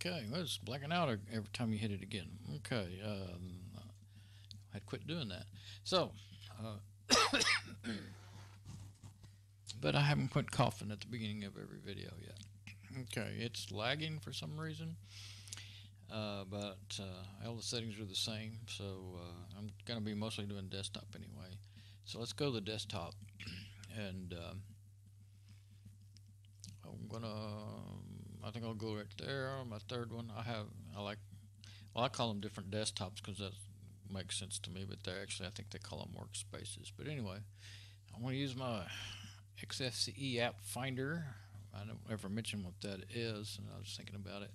Okay, well, it's blacking out every time you hit it again. Okay, I'd quit doing that. So, but I haven't quit coughing at the beginning of every video yet. Okay, it's lagging for some reason, but all the settings are the same, so I'm going to be mostly doing desktop anyway. So let's go to the desktop, and I think I'll go right there. My third one, I call them different desktops because that makes sense to me, but they're actually, I think they call them workspaces. But anyway, I want to use my XFCE app finder. I don't ever mention what that is, and I was thinking about it.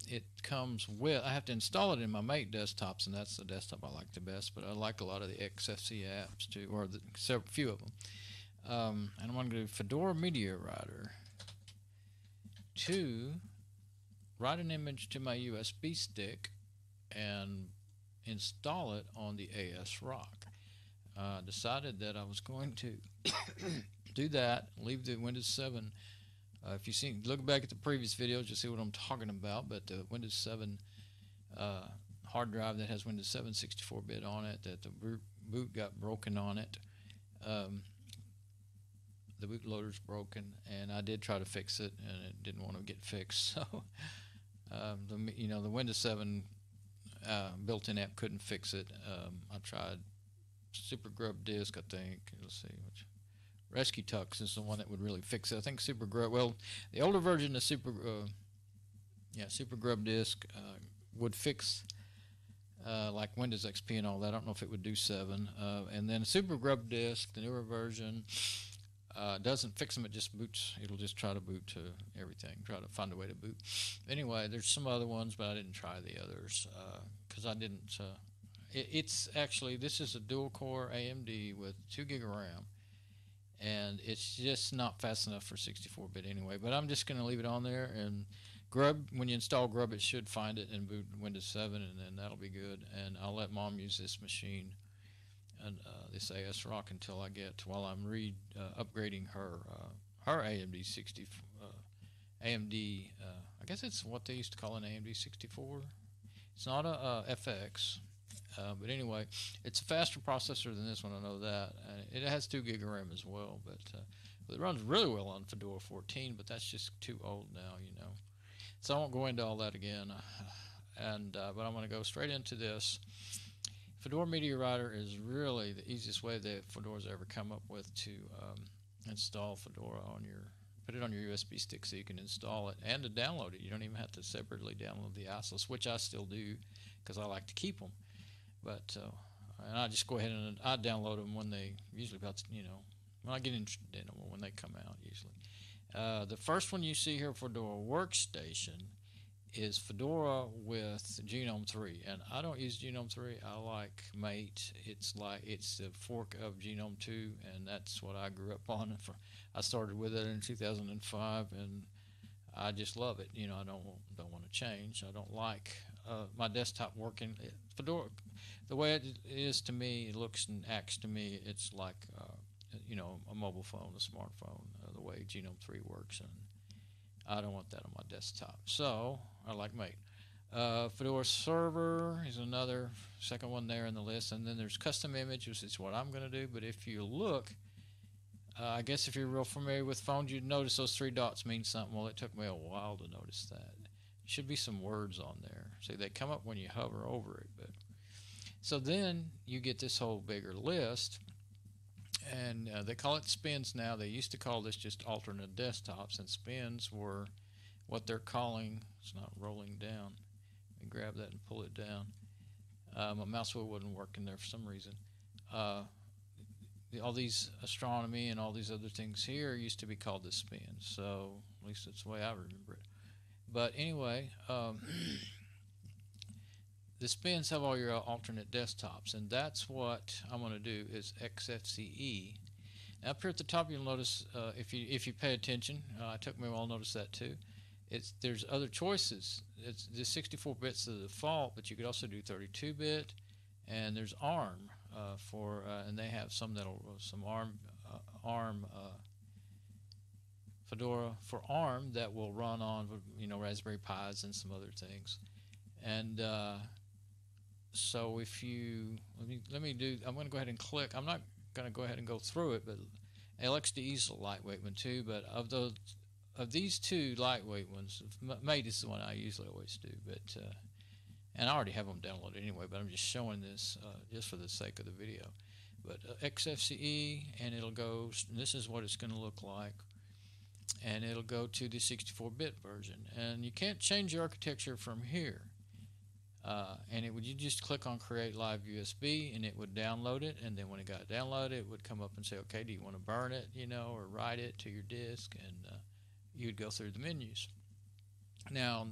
It comes with, I have to install it in my Mate desktops, and that's the desktop I like the best, but I like a lot of the XFCE apps too, or a few of them. And I'm going to do Fedora Media Writer to write an image to my USB stick and install it on the ASRock. Decided that I was going to do that, leave the Windows 7. If you look back at the previous videos, you'll see what I'm talking about. But the Windows 7 hard drive that has Windows 7 64-bit on it, that the boot got broken on it. The bootloader's broken, and I did try to fix it, and it didn't want to get fixed. So, the Windows 7 built-in app couldn't fix it. I tried Super Grub Disk, I think. Let's see, Rescue Tux is the one that would really fix it. I think Super Grub. Well, the older version of Super Grub Disk would fix like Windows XP and all that. I don't know if it would do 7. And then Super Grub Disk, the newer version, doesn't fix them. It just boots. It'll just try to boot to everything. Try to find a way to boot. Anyway, there's some other ones, but I didn't try the others because I didn't. It's actually, this is a dual-core AMD with 2 gig of RAM, and it's just not fast enough for 64-bit anyway. But I'm just going to leave it on there, and Grub, when you install Grub, it should find it and boot Windows 7, and then that'll be good. And I'll let Mom use this machine and this ASRock until I get, while I'm upgrading her AMD I guess it's what they used to call an AMD 64. It's not a FX. But anyway, it's a faster processor than this one, I know that. It has 2 gig of RAM as well, but it runs really well on Fedora 14, but that's just too old now, So I won't go into all that again, but I'm going to go straight into this. Fedora Media Writer is really the easiest way that Fedora's ever come up with to install Fedora put it on your USB stick so you can install it and to download it. You don't even have to separately download the ISOs, which I still do because I like to keep them. But and I just go ahead and I download them when they usually when I get interested in them or when they come out usually. The first one you see here, Fedora Workstation, is Fedora with Genome 3, and I don't use Genome 3. I like Mate. It's the fork of Genome 2, and that's what I grew up on. I started with it in 2005, and I just love it. I don't want to change. I don't like my desktop working. Fedora, the way it is to me, it looks and acts to me, it's like a mobile phone, a smartphone, the way Genome 3 works, and I don't want that on my desktop. So I like Mate. Fedora Server is another second one there in the list, and then there's custom images. It's what I'm going to do, but if you look, I guess if you're real familiar with phones, you'd notice those 3 dots mean something. Well, it took me a while to notice that. There should be some words on there. See, they come up when you hover over it. So then you get this whole bigger list, and they call it spins now. They used to call this just alternate desktops, and spins were what they're calling. It's not rolling down. Let me grab that and pull it down. My mouse wheel wasn't working there for some reason. All these astronomy and all these other things here used to be called the spins. So at least that's the way I remember it. But anyway, the spins have all your alternate desktops, and that's what I'm going to do is XFCE. Now up here at the top, you'll notice if you pay attention, it took me a while to notice that too. There's other choices. It's the 64 bits the default, but you could also do 32-bit, and there's ARM and they have some ARM Fedora for ARM that will run on, you know, Raspberry Pis and some other things. And so if you let me do, I'm going to go ahead and click. I'm not going to go ahead and go through it, but LXDE is a lightweight one too. But of these two lightweight ones, Mate is the one I usually always do. But and I already have them downloaded anyway. But I'm just showing this just for the sake of the video. But XFCE, and it'll go. And this is what it's going to look like. And it'll go to the 64-bit version. And you can't change the architecture from here. And it would, you just click on Create Live USB, and it would download it. And then when it got downloaded, it would come up and say, okay, do you want to burn it, you know, or write it to your disk? And you'd go through the menus. Now,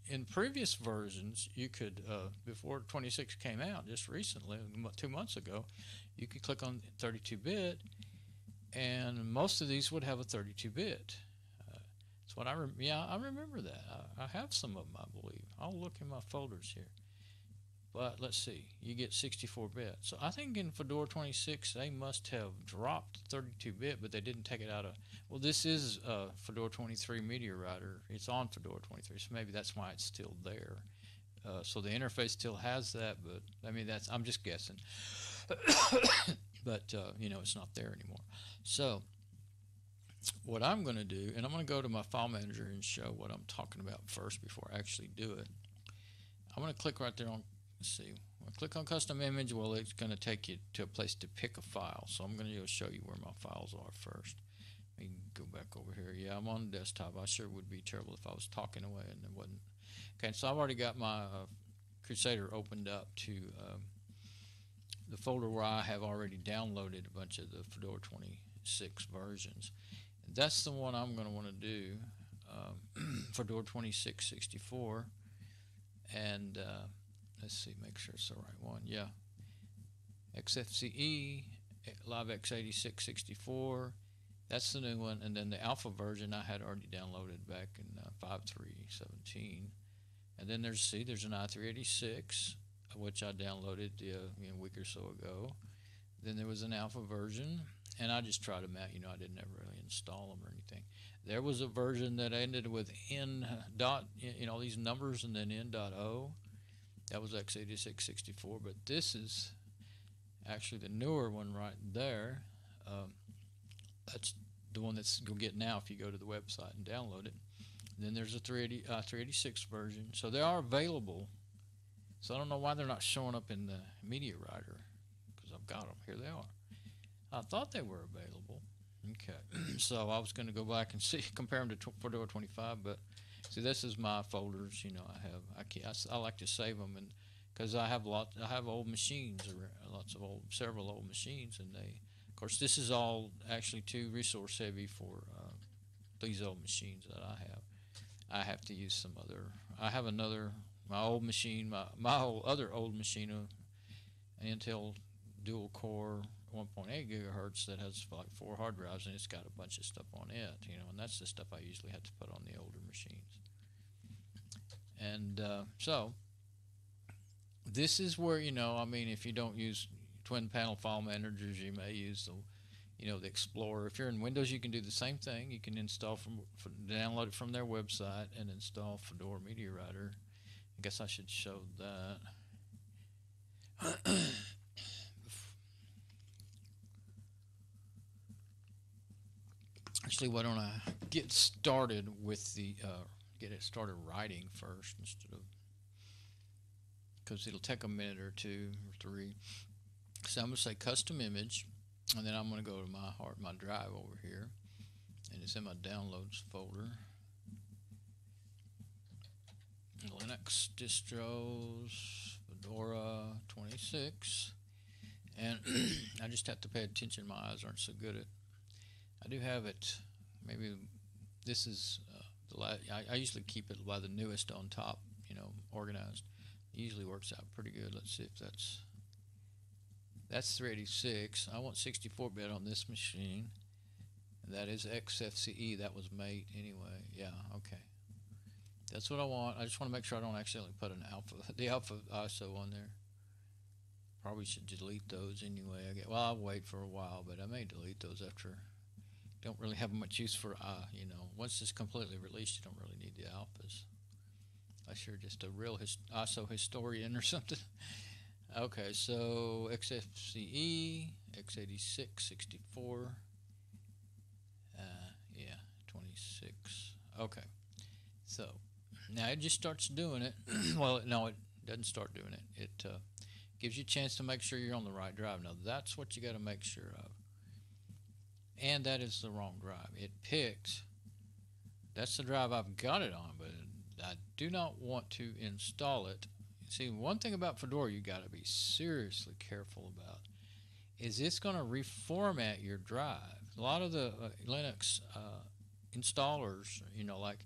in previous versions, you could, before 26 came out, just recently, 2 months ago, you could click on 32-bit, and most of these would have a 32-bit. That's what I remember that. I have some of them, I believe. I'll look in my folders here. But let's see, you get 64-bit. So I think in Fedora 26 they must have dropped 32-bit, but they didn't take it out of. Well, this is Fedora 23 Media Writer. It's on Fedora 23, so maybe that's why it's still there. So the interface still has that, but I mean I'm just guessing. But you know, it's not there anymore. So what I'm going to do, and I'm going to go to my file manager and show what I'm talking about first before I actually do it. I'm going to click right there on, let's see, when I click on custom image, well, it's going to take you to a place to pick a file. So I'm going to show you where my files are first. Let me go back over here. Yeah, I'm on the desktop. I sure would be terrible if I was talking away and it wasn't. Okay, so I've already got my Crusader opened up to the folder where I have already downloaded a bunch of the Fedora 26 versions. That's the one I'm going to want to do, Fedora 2664, and let's see, make sure it's the right one. Yeah, XFCE, Live x86 64, that's the new one, and then the alpha version I had already downloaded back in 5.3.17, and then there's an i386, which I downloaded a week or so ago. Then there was an alpha version, and I just tried them out. You know, I didn't ever really install them or anything. There was a version that ended with n dot, you know, these numbers and then n.o. That was x86-64, but this is actually the newer one right there. That's the one that's you'll get now if you go to the website and download it. And then there's a 386 version. So they are available. So I don't know why they're not showing up in the Media Writer, because I've got them. Here they are. I thought they were available. Okay, so I was going to go back and see, compare them to Fedora 25, but see, this is my folders. You know, I like to save them, and because I have old machines, several old machines, and of course, this is all actually too resource heavy for these old machines that I have. I have to use some other. I have my old machine, my other old machine, an Intel dual core 1.8 gigahertz that has like 4 hard drives, and it's got a bunch of stuff on it, you know, and that's the stuff I usually have to put on the older machines. And so this is where, you know, I mean, if you don't use twin panel file managers, you may use the Explorer. If you're in Windows, you can do the same thing. You can install download it from their website and install Fedora Media Writer. I guess I should show that. Actually, why don't I get started with get it started writing first instead of, because it'll take a minute or 2 or 3. So I'm going to say custom image, and then I'm going to go to my drive over here, and it's in my downloads folder. Linux distros, Fedora 26, and I just have to pay attention. My eyes aren't so good at. I do have it. Maybe this is I usually keep it by the newest on top, you know, organized. It usually works out pretty good. Let's see if that's 386. I want 64-bit on this machine. And that is XFCE. That was Mate anyway. Yeah, okay. That's what I want. I just want to make sure I don't accidentally put the alpha ISO on there. Probably should delete those anyway. Well, I'll wait for a while, but I may delete those after don't really have much use for, once it's completely released, you don't really need the alphas. Unless you're just a real ISO historian or something. Okay, so XFCE, x86, 64, yeah, 26. Okay, so now it just starts doing it. Well, no, it doesn't start doing it. It gives you a chance to make sure you're on the right drive. Now, that's what you got to make sure of. And that is the wrong drive. It picked, that's the drive I've got it on, but I do not want to install it. See, one thing about Fedora you got to be seriously careful about is it's going to reformat your drive. A lot of the Linux installers, like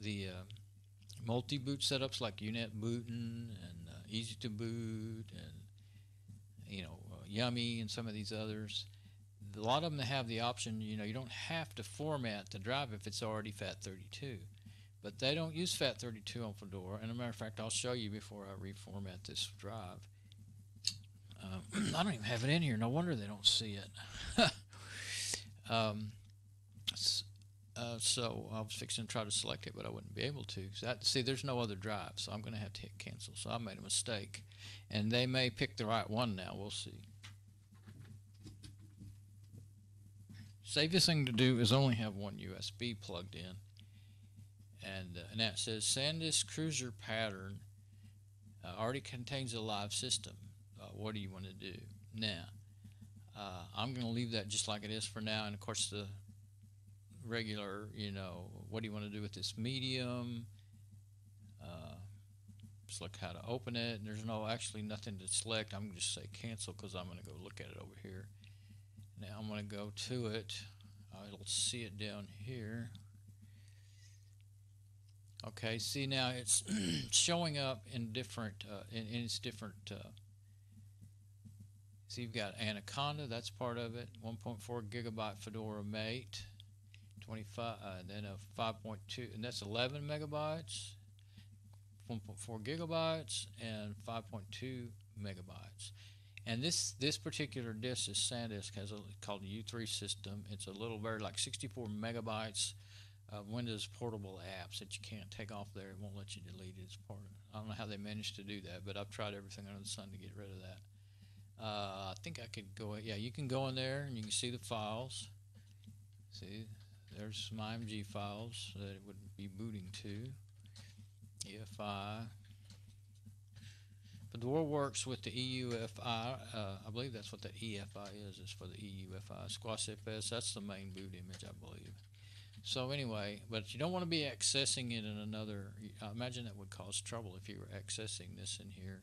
the multi-boot setups like UNetbootin and Easy to Boot and Yummy and some of these others, a lot of them have the option, you don't have to format the drive if it's already FAT32. But they don't use FAT32 on Fedora. And as a matter of fact, I'll show you before I reformat this drive. I don't even have it in here. No wonder they don't see it. So I was fixing to try to select it, but I wouldn't be able to. See, there's no other drive, so I'm going to have to hit cancel. So I made a mistake. And they may pick the right one now. We'll see. Safest thing to do is only have one USB plugged in. And that says SanDisk Cruiser pattern already contains a live system. What do you want to do? Now, I'm going to leave that just like it is for now. And of course, the regular, what do you want to do with this medium? Just look how to open it. And there's actually nothing to select. I'm going to just say cancel because I'm going to go look at it over here. Now I'm going to go to it. I'll see it down here. Okay, see now it's showing up in different, in its different, see you've got Anaconda, that's part of it, 1.4 gigabyte Fedora Mate, 25, then a 5.2, and that's 11 megabytes, 1.4 gigabytes, and 5.2 megabytes. And this particular disk, this SanDisk, has called a U3 system. It's a little very like 64 megabytes. Windows portable apps that you can't take off there. It won't let you delete it. It's part of it. I don't know how they managed to do that, but I've tried everything under the sun to get rid of that. I think I could go, yeah, you can go in there and you can see the files. See, there's some IMG files that it would be booting to. EFI. Fedora works with the EUFI. I believe that's what the EFI is. It's for the EUFI. SquashFS, that's the main boot image, I believe. So anyway, but you don't want to be accessing it in another. I imagine that would cause trouble if you were accessing this in here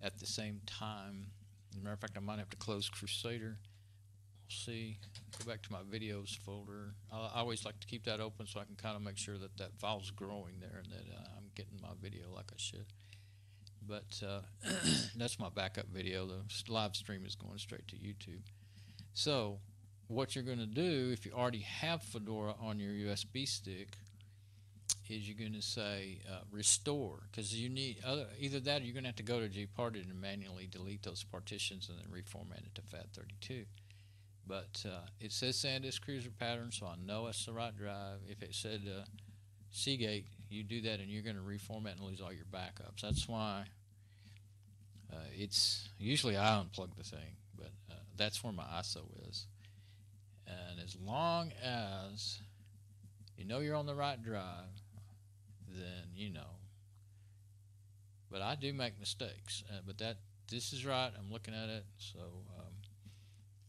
at the same time. As a matter of fact, I might have to close Crusader. We'll see. Go back to my videos folder. I always like to keep that open so I can kind of make sure that that file's growing there and that I'm getting my video like I should. But that's my backup video. The live stream is going straight to YouTube. So what you're going to do if you already have Fedora on your USB stick is you're going to say restore, because you need either that or you're going to have to go to gparted and manually delete those partitions and then reformat it to FAT32. But it says SanDisk Cruiser pattern, so I know it's the right drive. If it said Seagate, you do that and you're going to reformat and lose all your backups. That's why it's usually I unplug the thing, but that's where my ISO is. And as long as you know you're on the right drive, then you know. But I do make mistakes. But this is right. I'm looking at it. So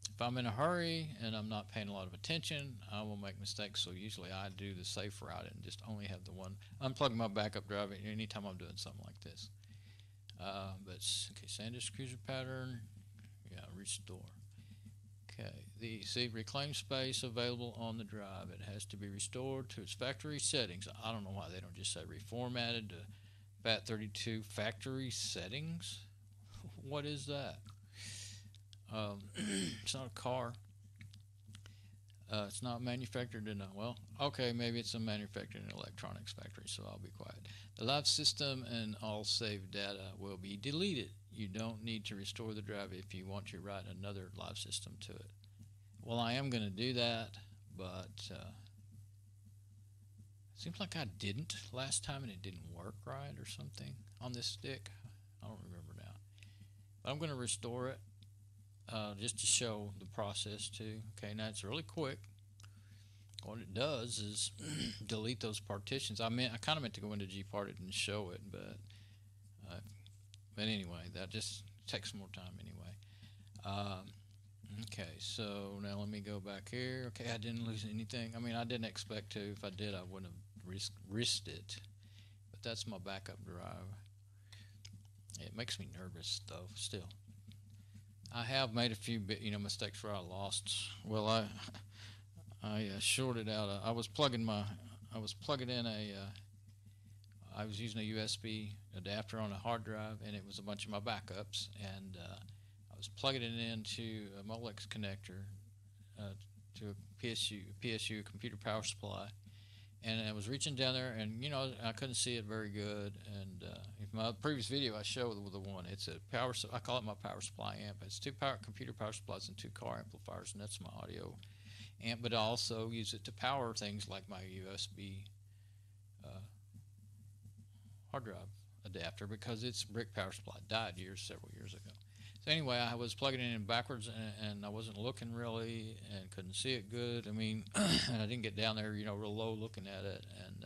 if I'm in a hurry and I'm not paying a lot of attention, I will make mistakes. So usually I do the safe route and just only have the one. Unplug my backup drive anytime I'm doing something like this. But okay, SanDisk Cruiser pattern. Yeah, restore. Okay, see, reclaim space available on the drive. It has to be restored to its factory settings. I don't know why they don't just say reformatted to FAT32 factory settings. What is that? It's not a car. It's not manufactured in a, well, okay, maybe it's a manufactured in an electronics factory, so I'll be quiet. The live system and all saved data will be deleted. You don't need to restore the drive if you want to write another live system to it. Well, I am going to do that, but seems like I didn't last time and it didn't work right or something on this stick. I don't remember now. But I'm going to restore it just to show the process too. Okay, now it's really quick. What it does is delete those partitions. I kind of meant to go into gparted and show it, but anyway, that just takes more time anyway. Okay, so now let me go back here. Okay, I didn't lose anything. I mean, I didn't expect to. If I did, I wouldn't have risked it. But that's my backup drive. It makes me nervous, though. Still, I have made a few mistakes where I lost. Well, I shorted out. I was plugging in I was using a USB adapter on a hard drive, and it was a bunch of my backups, and I was plugging it into a Molex connector to a PSU computer power supply, and I was reaching down there, and I couldn't see it very good. And in my previous video, I showed the one. It's a power. I call it my power supply amp. It's two computer power supplies and two car amplifiers, and that's my audio amp. But I also use it to power things like my USB hard drive adapter, because its brick power supply died several years ago. So anyway, I was plugging it in backwards, and I wasn't looking really, and couldn't see it good. I mean, and I didn't get down there, real low looking at it, and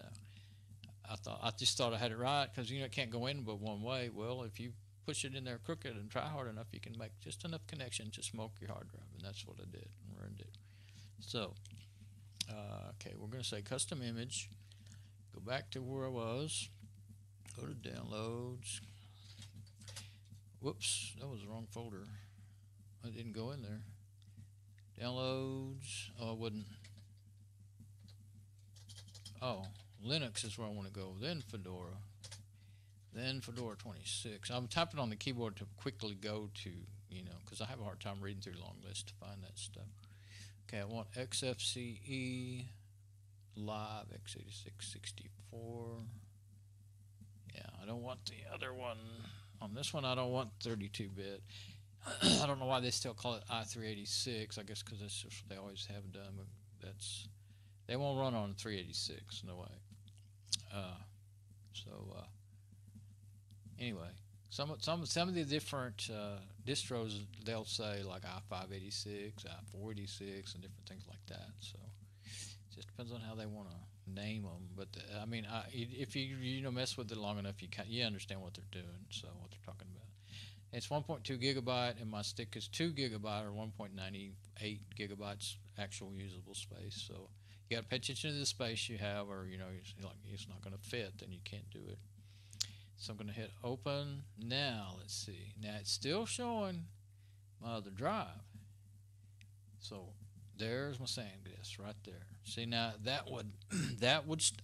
I just thought I had it right, because it can't go in but one way. Well, if you push it in there crooked and try hard enough, you can make just enough connection to smoke your hard drive, and that's what I did and ruined it. So, okay, we're going to say custom image. Go back to where I was. Go to downloads. Whoops, that was the wrong folder. I didn't go in there. Downloads. Oh, I wouldn't. Oh, Linux is where I want to go. Then Fedora. Then Fedora 26. I'm typing on the keyboard to quickly go to, because I have a hard time reading through the long list to find that stuff. Okay, I want XFCE Live x86 64. Yeah, I don't want the other one. On this one, I don't want 32-bit. I don't know why they still call it i386. I guess because that's just what they always have done. But they won't run on 386. No way. Anyway, some of the different distros, they'll say like i586, i486, and different things like that. So it just depends on how they want to name them. But I mean, if you mess with it long enough, you understand what they're doing. So what they're talking about. It's 1.2 gigabyte, and my stick is 2 gigabyte or 1.98 gigabytes actual usable space. So you got to pay attention to the space you have, or it's not going to fit, then you can't do it. So I'm going to hit open. Now let's see. Now it's still showing my other drive. So there's my SanDisk right there. See, now that would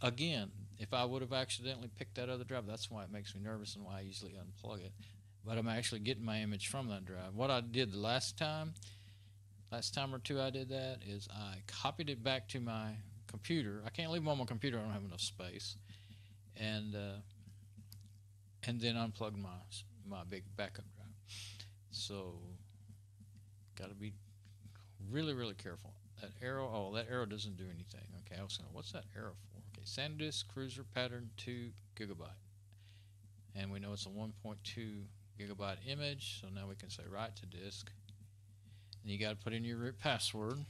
again, if I would have accidentally picked that other drive, that's why it makes me nervous and why I usually unplug it. But I'm actually getting my image from that drive. What I did the last time or two I did that, is I copied it back to my computer. I can't leave them on my computer. I don't have enough space. And then unplugged my big backup drive. So got to be really, really careful. That arrow doesn't do anything. Okay, I was saying, what's that arrow for? Okay, SanDisk Cruiser pattern 2 gigabyte. And we know it's a 1.2 gigabyte image, so now we can say write to disk. And you got to put in your root password.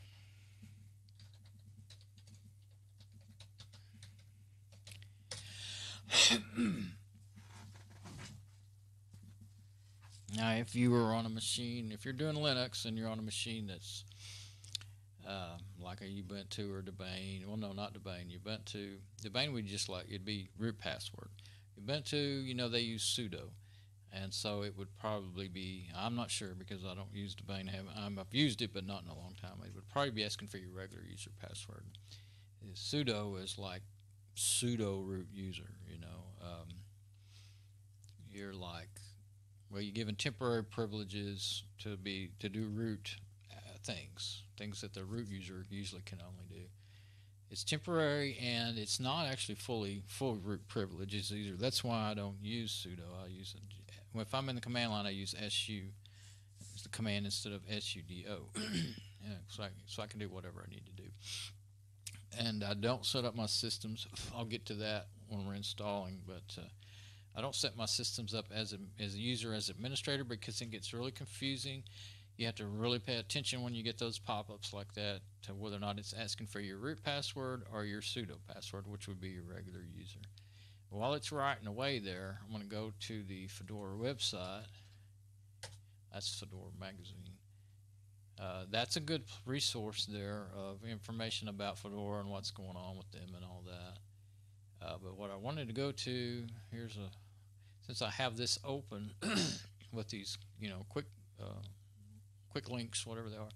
Now, if you were on a machine, if you're doing Linux and you're on a machine that's like a Ubuntu or Debian, well, no, not Debian, Ubuntu. Debian would just it'd be root password. Ubuntu, they use sudo, and so it would probably be, I'm not sure because I don't use Debian. I've used it, but not in a long time. It would probably be asking for your regular user password. Sudo is like pseudo root user, you're like, well, you're given temporary privileges to do root things that the root user usually can only do. It's temporary, and it's not actually full root privileges either. That's why I don't use sudo. I use if I'm in the command line, I use su as the command instead of sudo. Yeah, so I can do whatever I need to do. and I don't set up my systems. I'll get to that when we're installing, but I don't set my systems up as a user, as administrator, because it gets really confusing. You have to really pay attention when you get those pop-ups like that to whether or not it's asking for your root password or your sudo password, which would be your regular user. While it's writing away there, I'm going to go to the Fedora website. That's Fedora magazine. That's a good resource there of information about Fedora and what's going on with them and all that. But what I wanted to go to, since I have this open with these, quick links, whatever they are.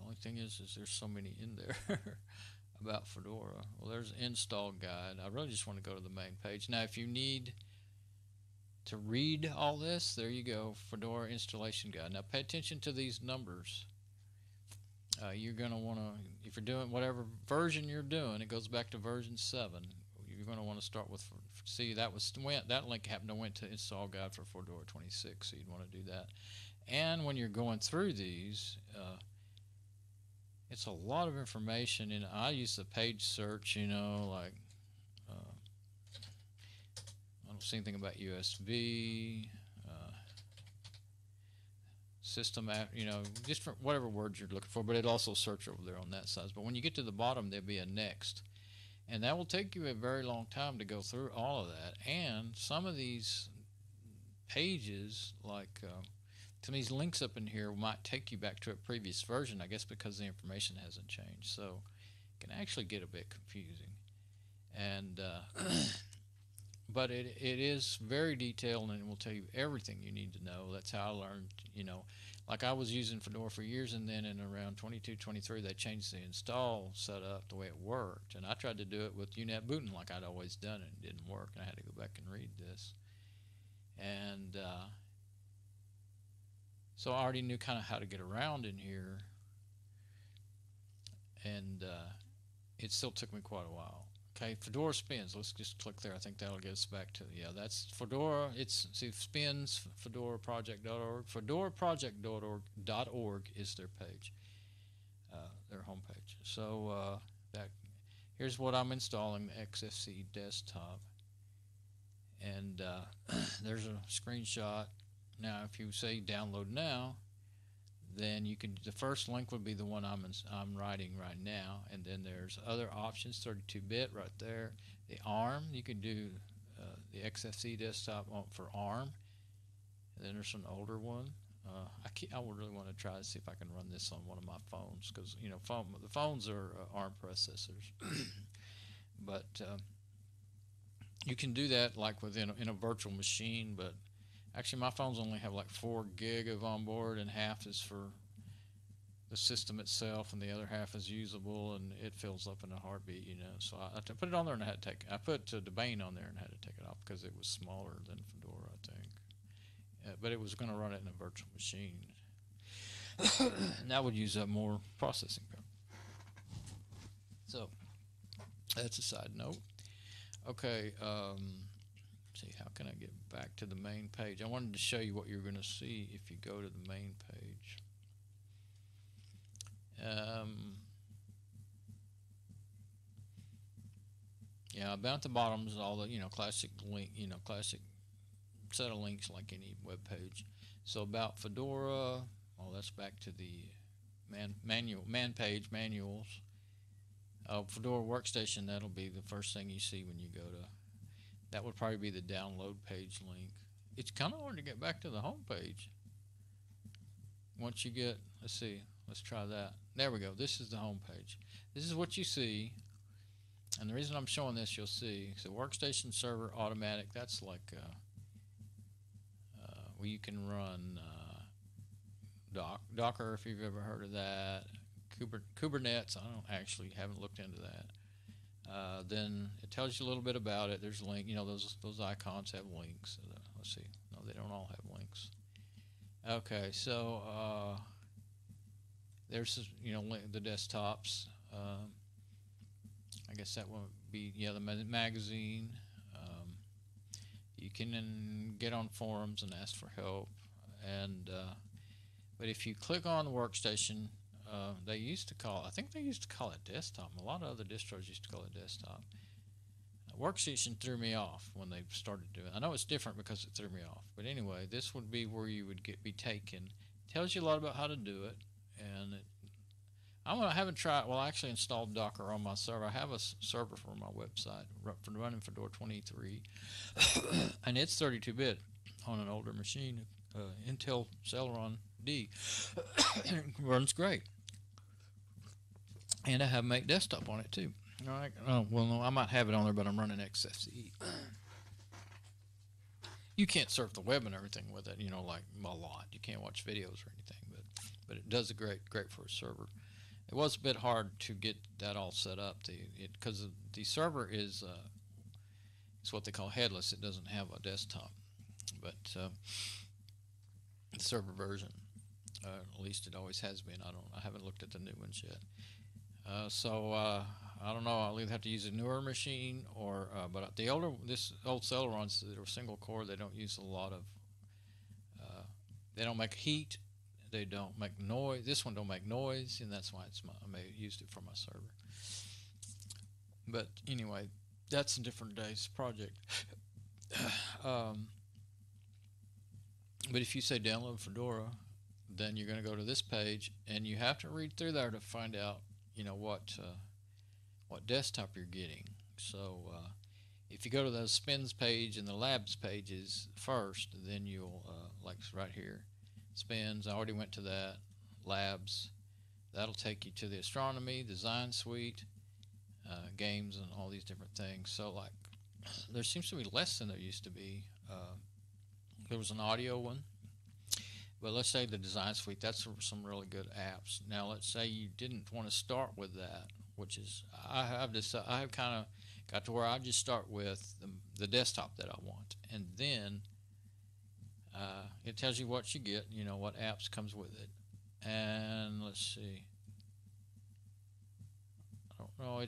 Only thing is there's so many in there about Fedora. Well, there's an install guide. I really just want to go to the main page. Now, if you need to read all this, there you go, Fedora installation guide. Now, pay attention to these numbers. You're going to want to, if you're doing whatever version you're doing, it goes back to version 7. You're going to want to start with, see, that link happened to went to install guide for Fedora 26, so you'd want to do that. And when you're going through these, it's a lot of information, and I use the page search, like I don't see anything about USB, system app, different whatever words you're looking for, but it'll also search over there on that size. But when you get to the bottom, there'll be a next, and that will take you a very long time to go through all of that. And some of these pages, like some of these links up in here, might take you back to a previous version, I guess, because the information hasn't changed. So it can actually get a bit confusing. And but it is very detailed, and it will tell you everything you need to know. That's how I learned, like I was using Fedora for years, and then in around 22, 23, they changed the install setup the way it worked. And I tried to do it with UNet booting like I'd always done it, and it didn't work. And I had to go back and read this. And so I already knew kind of how to get around in here, and it still took me quite a while. Okay, Fedora spins. Let's just click there. I think that'll get us back to, that's Fedora. See, spins, fedoraproject.org. Fedoraproject.org is their page, their homepage. So here's what I'm installing, the XFCE desktop. And there's a screenshot. Now, if you say download now, then the first link would be the one I'm writing right now, and then there's other options, 32-bit right there. The ARM, you can do the XFCE desktop for ARM, and then there's an older one. I would really want to try to see if I can run this on one of my phones, because the phones are ARM processors. But you can do that like in a virtual machine, but actually, my phones only have like 4 gig of onboard, and half is for the system itself, and the other half is usable, and it fills up in a heartbeat, So I put it on there, and I put Debian on there and had to take it off because it was smaller than Fedora, I think. But it was going to run it in a virtual machine, and that would use up more processing power. So that's a side note. Okay. See, how can I get back to the main page? I wanted to show you what you're going to see if you go to the main page. About at the bottom is all the classic link, classic set of links like any web page. So about Fedora, that's back to the man page manuals. Fedora workstation, that'll be the first thing you see when you go to. That would probably be the download page link. It's kind of hard to get back to the home page. Once you get, let's try that. There we go. This is the home page. This is what you see. And the reason I'm showing this, you'll see, so workstation server automatic, that's like where you can run Docker, if you've ever heard of that. Kubernetes, haven't looked into that. Then it tells you a little bit about it. There's a link. Those icons have links. Let's see. No, they don't all have links. Okay, so there's the desktops. I guess that would be the magazine. You can get on forums and ask for help. And but if you click on the workstation, they used to call, I think they used to call it desktop. A lot of other distros used to call it desktop. Workstation threw me off when they started doing it. I know it's different because it threw me off. But anyway, this would be where you would be taken. It tells you a lot about how to do it. And I haven't tried, well, I actually installed Docker on my server. I have a server for my website for running Fedora 23. And it's 32-bit on an older machine, Intel Celeron D. Runs great. And I have Make Desktop on it too. All right. Oh, well, no, I might have it on there, but I'm running XFCE. You can't surf the web and everything with it, like a lot. You can't watch videos or anything, but it does great for a server. It was a bit hard to get that all set up because the server is it's what they call headless. It doesn't have a desktop, but the server version, at least it always has been. I haven't looked at the new ones yet. So I don't know. I'll either have to use a newer machine or, but this old Celerons that are single core, they don't use a lot of. They don't make heat. They don't make noise. This one don't make noise, and that's why I used it for my server. But anyway, that's a different day's project. But if you say download Fedora, then you're going to go to this page, and you have to read through there to find out, what desktop you're getting. So if you go to the spins page and the labs pages first, then you'll like right here, spins. I already went to that. Labs. That'll take you to the astronomy, design suite, games, and all these different things. So like, there seems to be less than there used to be. There was an audio one. But let's say the design suite, that's some really good apps. Now let's say you didn't want to start with that, which is, I have kind of got to where I just start with the desktop that I want. And then it tells you what you get, what apps comes with it. And let's see. I don't know,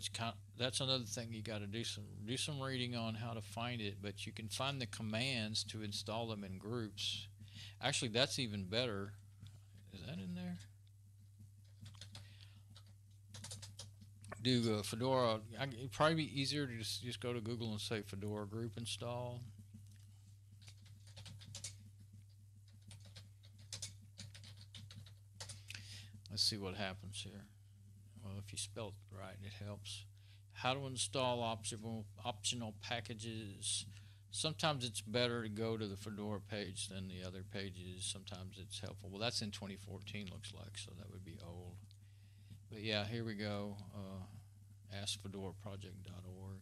that's another thing you got to do some reading on how to find it, but you can find the commands to install them in groups. Actually, that's even better. Is that in there? Do Fedora. It'd probably be easier to just go to Google and say Fedora group install. Let's see what happens here. Well, if you spell it right, it helps. How to install optional packages. Sometimes it's better to go to the Fedora page than the other pages. Sometimes it's helpful. Well, that's in 2014, looks like, so that would be old. But yeah, here we go. AskFedoraProject.org.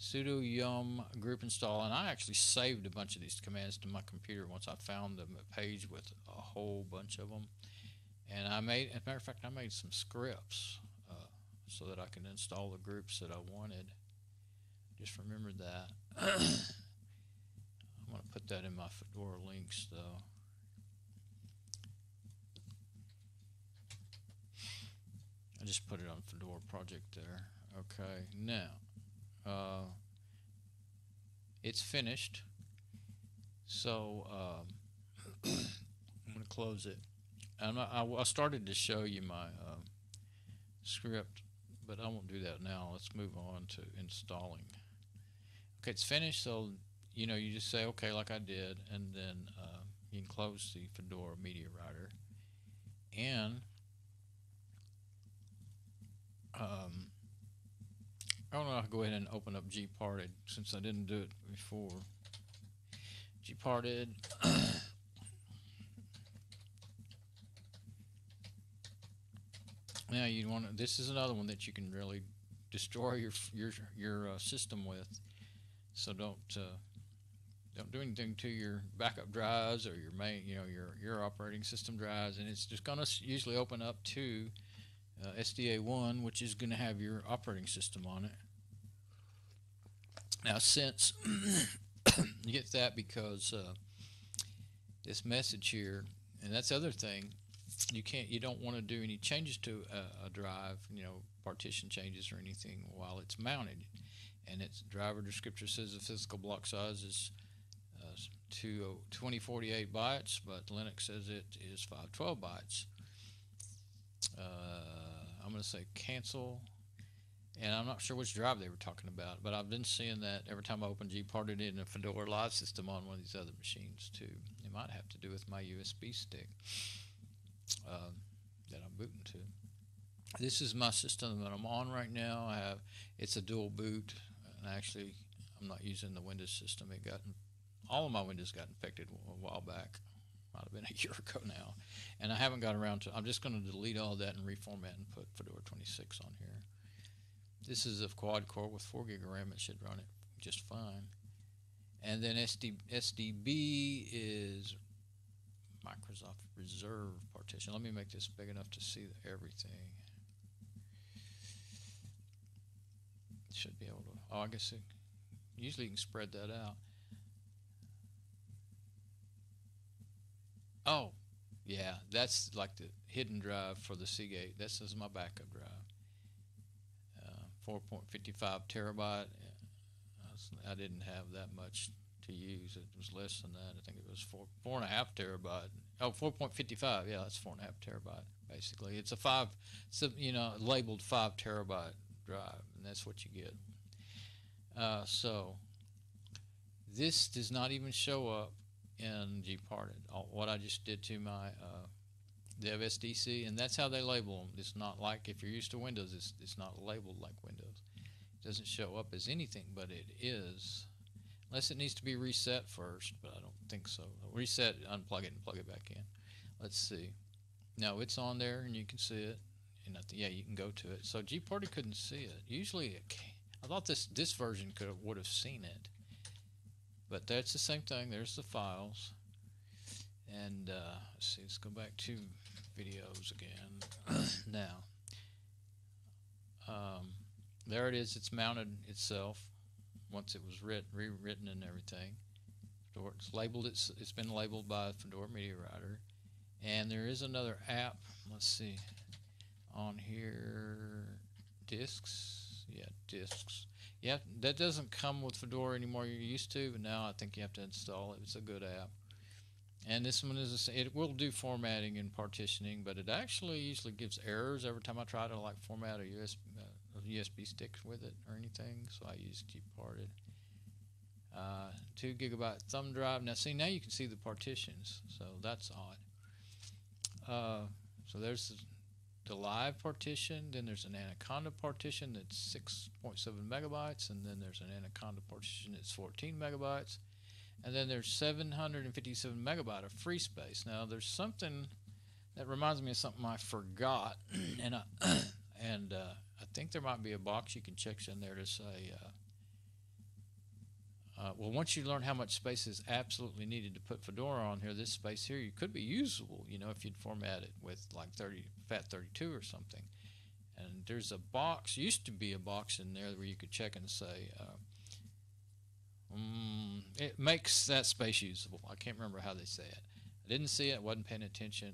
Sudo yum group install, and I actually saved a bunch of these commands to my computer once I found a page with a whole bunch of them. And as a matter of fact, I made some scripts so that I can install the groups that I wanted. Just remembered that. I'm going to put that in my Fedora links, though. I just put it on Fedora project there. Okay, now it's finished. So I'm going to close it. I started to show you my script, but I won't do that now. Let's move on to installing. Okay, it's finished, so you just say okay like I did, and then you can close the Fedora Media Writer, and I don't know, I'll go ahead and open up Gparted since I didn't do it before. Gparted. Now you want to. This is another one that you can really destroy your system with. So don't do anything to your backup drives or your main, your operating system drives, and it's just going to usually open up to SDA1, which is going to have your operating system on it. Now, since you get that because this message here, and that's the other thing, you don't want to do any changes to a drive, partition changes or anything while it's mounted. And its driver descriptor says the physical block size is 2048 bytes, but Linux says it is 512 bytes. I'm going to say cancel, and I'm not sure which drive they were talking about, but I've been seeing that every time I open gparted in a Fedora Live System on one of these other machines too. It might have to do with my USB stick that I'm booting to. This is my system that I'm on right now. It's a dual boot, and actually I'm not using the Windows system. All of my Windows got infected a while back. Might have been a year ago now, and I haven't got around to. I'm just going to delete all that and reformat and put Fedora 26 on here. This is a quad core with 4 gig of RAM. It should run it just fine. And then SDB is Microsoft Reserve partition. Let me make this big enough to see everything. Should be able to. Oh, I guess usually you can spread that out. Oh, yeah, that's like the hidden drive for the Seagate. This is my backup drive. 4.55 terabyte. I didn't have that much to use. It was less than that. I think it was 4.5 terabyte. Oh, 4.55. Yeah, that's 4.5 terabyte. Basically, it's labeled 5 terabyte drive, and that's what you get. So this does not even show up in gparted. What I just did to my dev SDC, and that's how they label them. It's not like if you're used to Windows, it's not labeled like Windows. It doesn't show up as anything, but it is, unless it needs to be reset first, but I don't think so. Reset, unplug it, and plug it back in. Let's see. No, it's on there, and you can see it. And yeah, you can go to it. So gparted couldn't see it. Usually, I thought this version would have seen it, but that's the same thing. There's the files. And let's see, let's go back to videos again. Now, there it is. It's mounted itself once it was rewritten and everything. It's labeled. It's been labeled by Fedora Media Writer. And there is another app. Let's see, on here, disks. Yeah, disks. Yeah, that doesn't come with Fedora anymore. You're used to, but now I think you have to install it. It's a good app. And this one it will do formatting and partitioning, but it actually usually gives errors every time I try to like format a USB stick with it or anything. So I use gparted. 2 gigabyte thumb drive. Now see, now you can see the partitions, so that's odd. So there's the live partition. Then there's an Anaconda partition that's 6.7 megabytes, and then there's an Anaconda partition that's 14 megabytes. And then there's 757 megabyte of free space. Now there's something that reminds me of something I forgot, and I think there might be a box you can check in there to say, well, once you learn how much space is absolutely needed to put Fedora on here, this space here could be usable, if you'd format it with like FAT32 or something. And there's a box, used to be a box in there where you could check and say, it makes that space usable. I can't remember how they say it. I didn't see it, wasn't paying attention.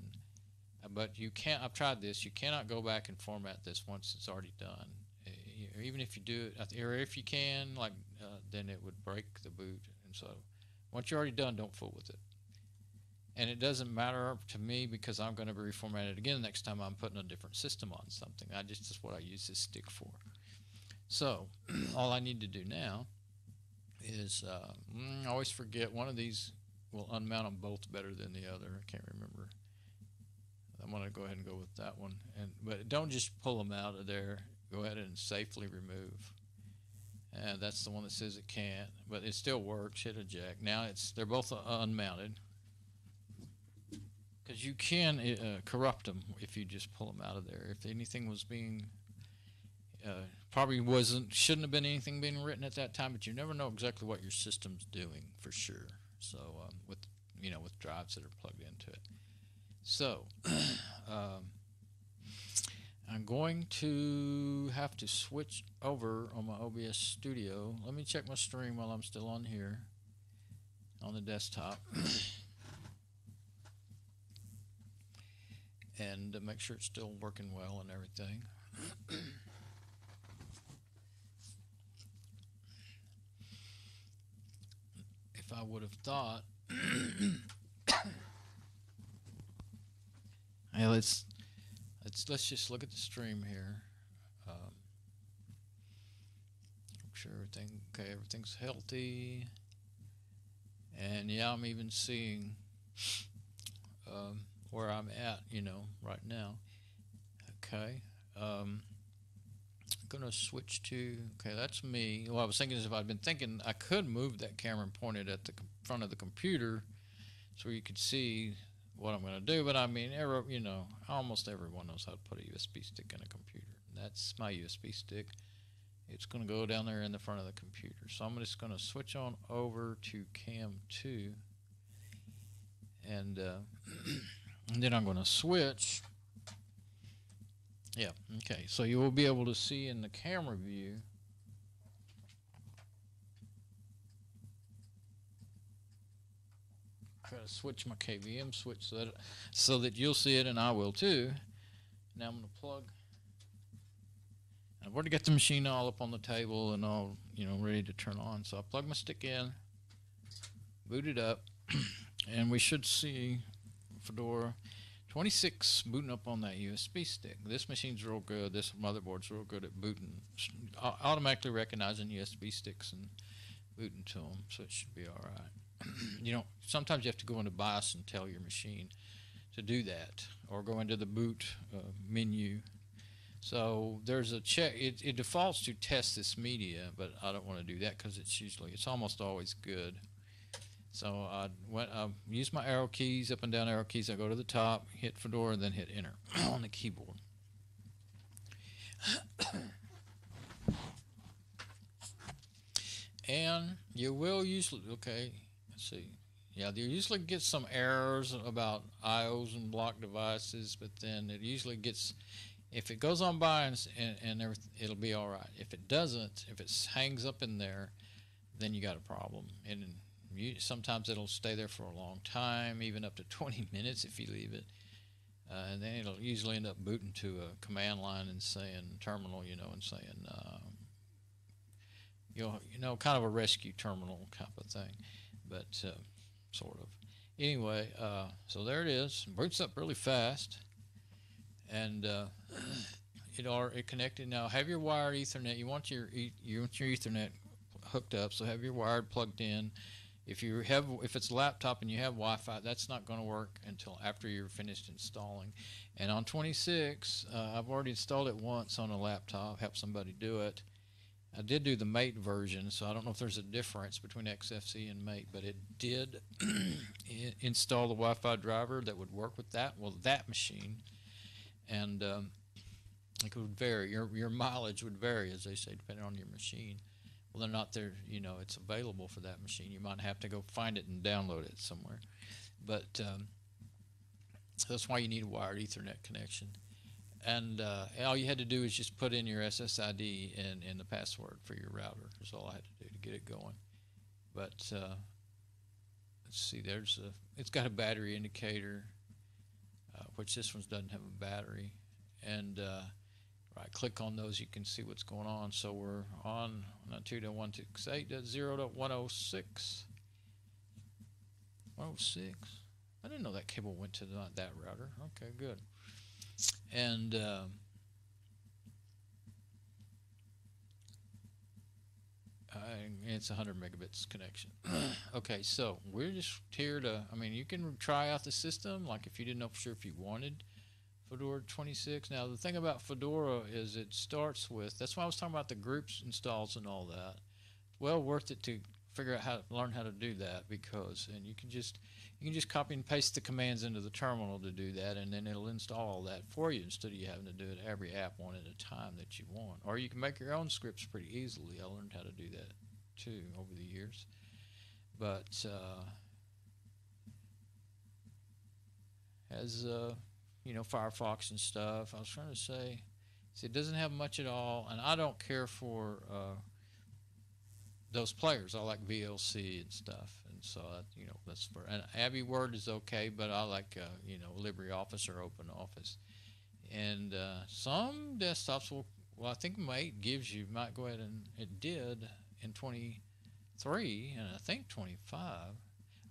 But you can't, I've tried this, you cannot go back and format this once it's already done. Even if you do it, or if you can, then it would break the boot. And so once you're already done, don't fool with it. And it doesn't matter to me because I'm going to reformat it again next time I'm putting a different system on something. That's what I use this stick for. So all I need to do now is, I always forget, one of these will unmount them both better than the other. I can't remember. I'm going to go ahead and go with that one. But don't just pull them out of there. Go ahead and safely remove. And that's the one that says it can't, but it still works. Hit eject. Now they're both unmounted, because you can corrupt them if you just pull them out of there. If anything was being shouldn't have been anything being written at that time, but you never know exactly what your system's doing for sure. So with drives that are plugged into it. So I'm going to have to switch over on my OBS Studio. Let me check my stream while I'm still on here on the desktop and make sure it's still working well and everything. If I would have thought let's let's just look at the stream here. Make sure everything's healthy. And yeah, I'm even seeing where I'm at, right now. Okay. I'm gonna switch to, okay, that's me. What I was thinking is, if I'd been thinking, I could move that camera and point it at the front of the computer so you could see what I'm gonna do. But I mean, almost everyone knows how to put a USB stick in a computer. That's my USB stick. It's gonna go down there in the front of the computer. So I'm just gonna switch on over to Cam 2, and then I'm gonna switch. Yeah, okay, so you will be able to see in the camera view try to switch my KVM switch so that you'll see it and I will too. Now I'm going to plug. I've already got the machine all up on the table and all ready to turn on. So I plug my stick in, boot it up, and we should see Fedora 26 booting up on that USB stick. This machine's real good. This motherboard's real good at booting, automatically recognizing USB sticks and booting to them, so it should be all right. Sometimes you have to go into BIOS and tell your machine to do that, or go into the boot menu. So there's a check. It defaults to test this media, but I don't want to do that because it's almost always good. So I use my arrow keys, up and down arrow keys. I go to the top, hit Fedora, and then hit enter on the keyboard. And you will usually, okay, let's see. Yeah, you usually get some errors about IOs and block devices, but then it usually gets, if it goes on by and everything, it'll be all right. If it doesn't, if it hangs up in there, then you got a problem. And sometimes it'll stay there for a long time, even up to 20 minutes if you leave it. And then it'll usually end up booting to a command line and saying terminal, and saying, kind of a rescue terminal type of thing, but sort of. Anyway, so there it is. Boots up really fast, and it connected. Now have your wired Ethernet. You want your Ethernet hooked up, so have your wired plugged in. If it's a laptop and you have Wi-Fi, that's not going to work until after you're finished installing. And on 26, I've already installed it once on a laptop, helped somebody do it. I did do the Mate version, so I don't know if there's a difference between XFCE and Mate, but it did install the Wi-Fi driver that would work with that machine. And it would vary. Your mileage would vary, as they say, depending on your machine. Whether or not it's available for that machine. You might have to go find it and download it somewhere. But that's why you need a wired Ethernet connection. And all you had to do is just put in your SSID and the password for your router. That's all I had to do to get it going. But let's see, it's got a battery indicator, which this one doesn't have a battery. And right click on those, you can see what's going on. So we're on 2.168.0.106. 106. I didn't know that cable went to that router. Okay, good. And it's 100 megabits connection. Okay, so we're just here to, you can try out the system, like if you didn't know for sure if you wanted Fedora 26. Now the thing about Fedora is it starts with, that's why I was talking about the groups installs and all that. Well worth it to figure out learn how to do that, because you can just copy and paste the commands into the terminal to do that, and then it'll install all that for you instead of you having to do it every app one at a time that you want. Or you can make your own scripts pretty easily. I learned how to do that too over the years. But has Firefox and stuff. I was trying to say, see, it doesn't have much at all, and I don't care for those players. I like VLC and stuff, and so that's for. And Abbey Word is okay, but I like LibreOffice or OpenOffice. And some desktops will. Well, I think Mate might go ahead, and it did in 23 and I think 25.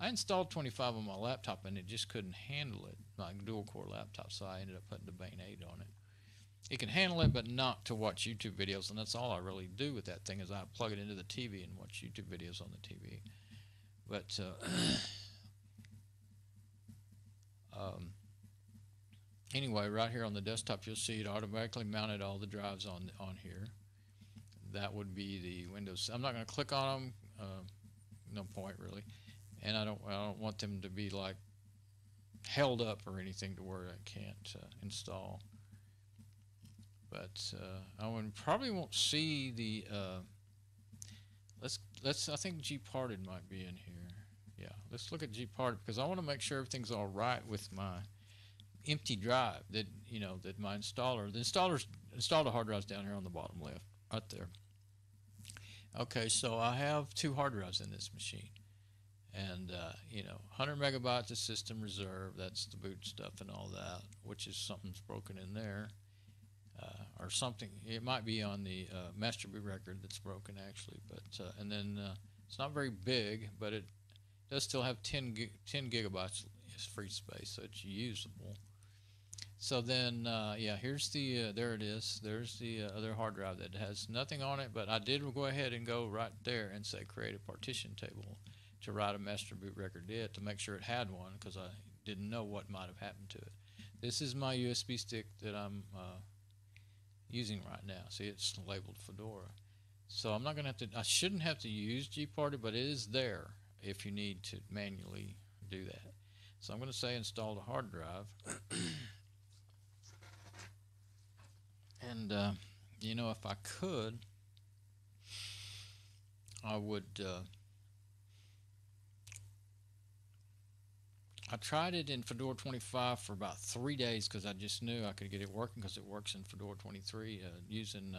I installed 25 on my laptop and it just couldn't handle it, my dual-core laptop, so I ended up putting the Pt8 on it. It can handle it, but not to watch YouTube videos, and that's all I really do with that thing is I plug it into the TV and watch YouTube videos on the TV. But anyway, right here on the desktop, you'll see it automatically mounted all the drives on here. That would be the Windows. I'm not going to click on them. No point really, and I don't want them to be like held up or anything to where I can't install. But I probably won't see the. Let's. I think gparted might be in here. Yeah, let's look at gparted because I want to make sure everything's all right with my empty drive. That that my installer. The installer's installed the hard drives down here on the bottom left, right there. Okay, so I have 2 hard drives in this machine, and 100 megabytes of system reserve. That's the boot stuff and all that, which is something's broken in there. Or something. It might be on the master boot record that's broken actually, but and then it's not very big, but it does still have 10 gigabytes free space, so it's usable. So then yeah, here's the there it is. There's the other hard drive that has nothing on it, but I did go ahead and go right there and say create a partition table to write a master boot record did to make sure it had one, because I didn't know what might have happened to it. This is my USB stick that I'm using right now. See, it's labeled Fedora. So I'm not going to have to, I shouldn't have to use gparted, but it is there if you need to manually do that. So I'm going to say install the hard drive. And, if I could, I would, I tried it in Fedora 25 for about 3 days because I just knew I could get it working because it works in Fedora 23 using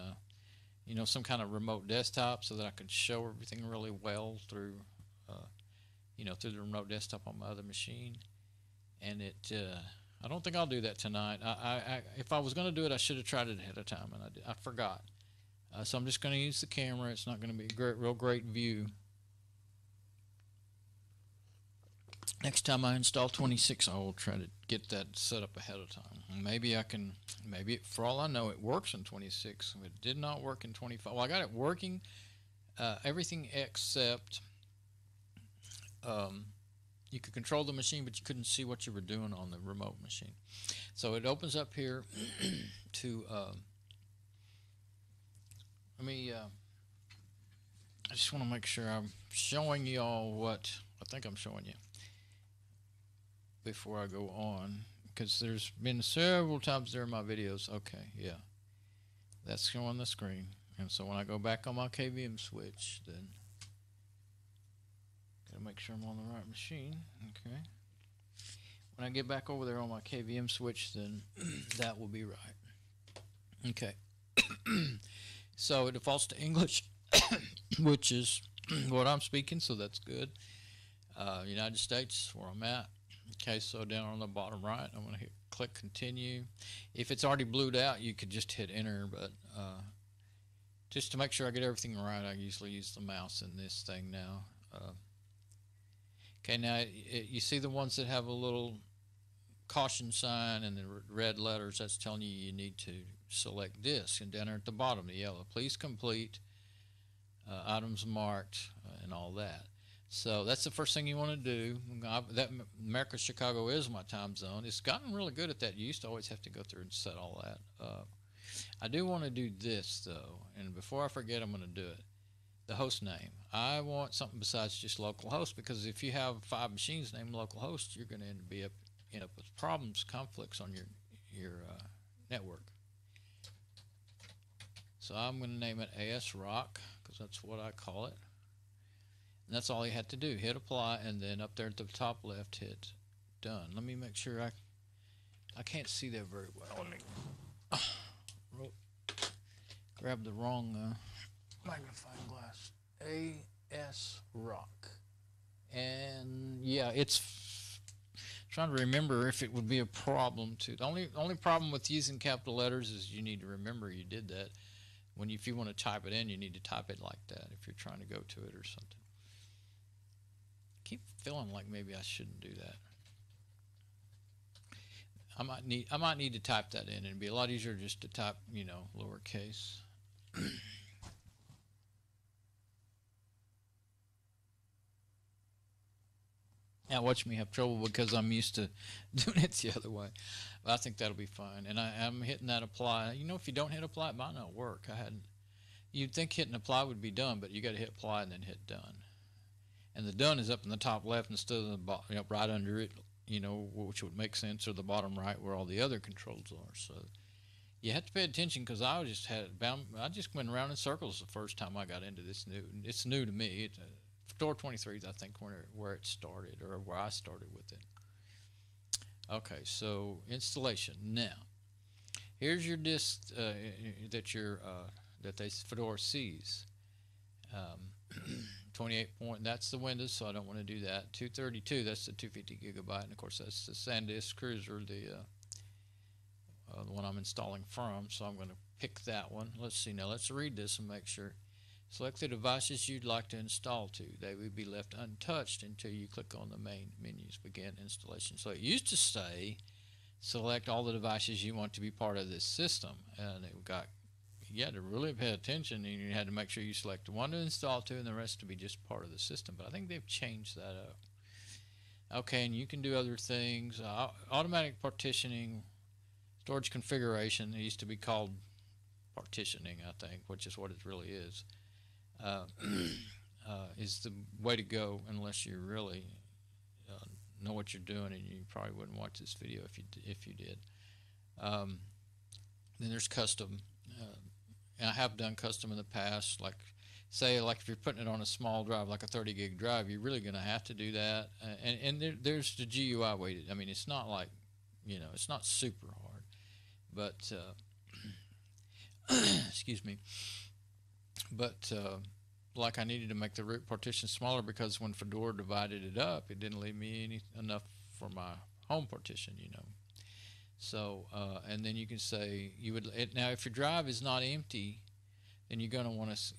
some kind of remote desktop so that I could show everything really well through through the remote desktop on my other machine. And it I don't think I'll do that tonight. If I was going to do it, I should have tried it ahead of time, and I forgot. So I'm just going to use the camera. It's not going to be a real great view. Next time I install 26, I will try to get that set up ahead of time. Maybe I can, for all I know, it works in 26. It did not work in 25. Well, I got it working, everything except you could control the machine, but you couldn't see what you were doing on the remote machine. So it opens up here to, I just want to make sure I'm showing you all what I think I'm showing you before I go on, because there's been several times during my videos. Okay, yeah, that's showing the screen. And so when I go back on my KVM switch, then gotta make sure I'm on the right machine. Okay, when I get back over there on my KVM switch, then that will be right. Okay. So it defaults to English, which is what I'm speaking, so that's good. United States, where I'm at. Okay, so down on the bottom right, I'm going to click continue. If it's already blued out, you could just hit enter, but just to make sure I get everything right, I usually use the mouse in this thing now. Okay, now you see the ones that have a little caution sign and the red letters, that's telling you need to select disk, and down there at the bottom, the yellow, please complete, items marked, and all that. So that's the first thing you want to do. That America Chicago is my time zone. It's gotten really good at that. You used to always have to go through and set all that. I do want to do this though, and before I forget, I'm going to do it. The host name. I want something besides just localhost, because if you have 5 machines named localhost, you're going to end up with problems, conflicts on your network. So I'm going to name it ASRock because that's what I call it. And that's all you had to do. Hit apply, and then up there at the top left, hit done. Let me make sure I can't see that very well. Let me grab the wrong magnifying glass. ASRock. And yeah, it's trying to remember if it would be a problem too. The only problem with using capital letters is you need to remember you did that. If you want to type it in, you need to type it like that if you're trying to go to it or something. keep feeling like maybe I shouldn't do that. I might need to type that in. It'd be a lot easier just to type, you know, lowercase. Now watch me have trouble because I'm used to doing it the other way. But I think that'll be fine. And I'm hitting that apply. You know, if you don't hit apply, it might not work. You'd think hitting apply would be done, but you got to hit apply and then hit done. And the done is up in the top left instead of the bottom, you know, right under it, you know, which would make sense, or the bottom right where all the other controls are. So you have to pay attention because I just went around in circles the first time I got into this new. It's new to me. Fedora 23 is, I think, where it started, or where I started with it. Okay, so installation. Now, here's your disk that Fedora sees. 28 point. That's the Windows, so I don't want to do that. 232. That's the 250 gigabyte, and of course that's the SanDisk Cruiser, the one I'm installing from. So I'm going to pick that one. Let's see now. Let's read this and make sure. Select the devices you'd like to install to. They would be left untouched until you click on the main menus. Begin installation. So it used to say, select all the devices you want to be part of this system, and you had to really pay attention, and you had to make sure you select one to install to and the rest to be just part of the system. But I think they've changed that up. Okay, and you can do other things. Automatic partitioning, storage configuration. It used to be called partitioning, I think, which is what it really is. Is the way to go unless you really know what you're doing, and you probably wouldn't watch this video if you did. Then there's custom. And I have done custom in the past, like if you're putting it on a small drive, like a 30 gig drive, you're really going to have to do that. And there's the GUI way. I mean, it's not like, you know, it's not super hard, but excuse me. But like I needed to make the root partition smaller because when Fedora divided it up, it didn't leave me enough for my home partition, you know. So and then you can say now if your drive is not empty, then you're gonna want to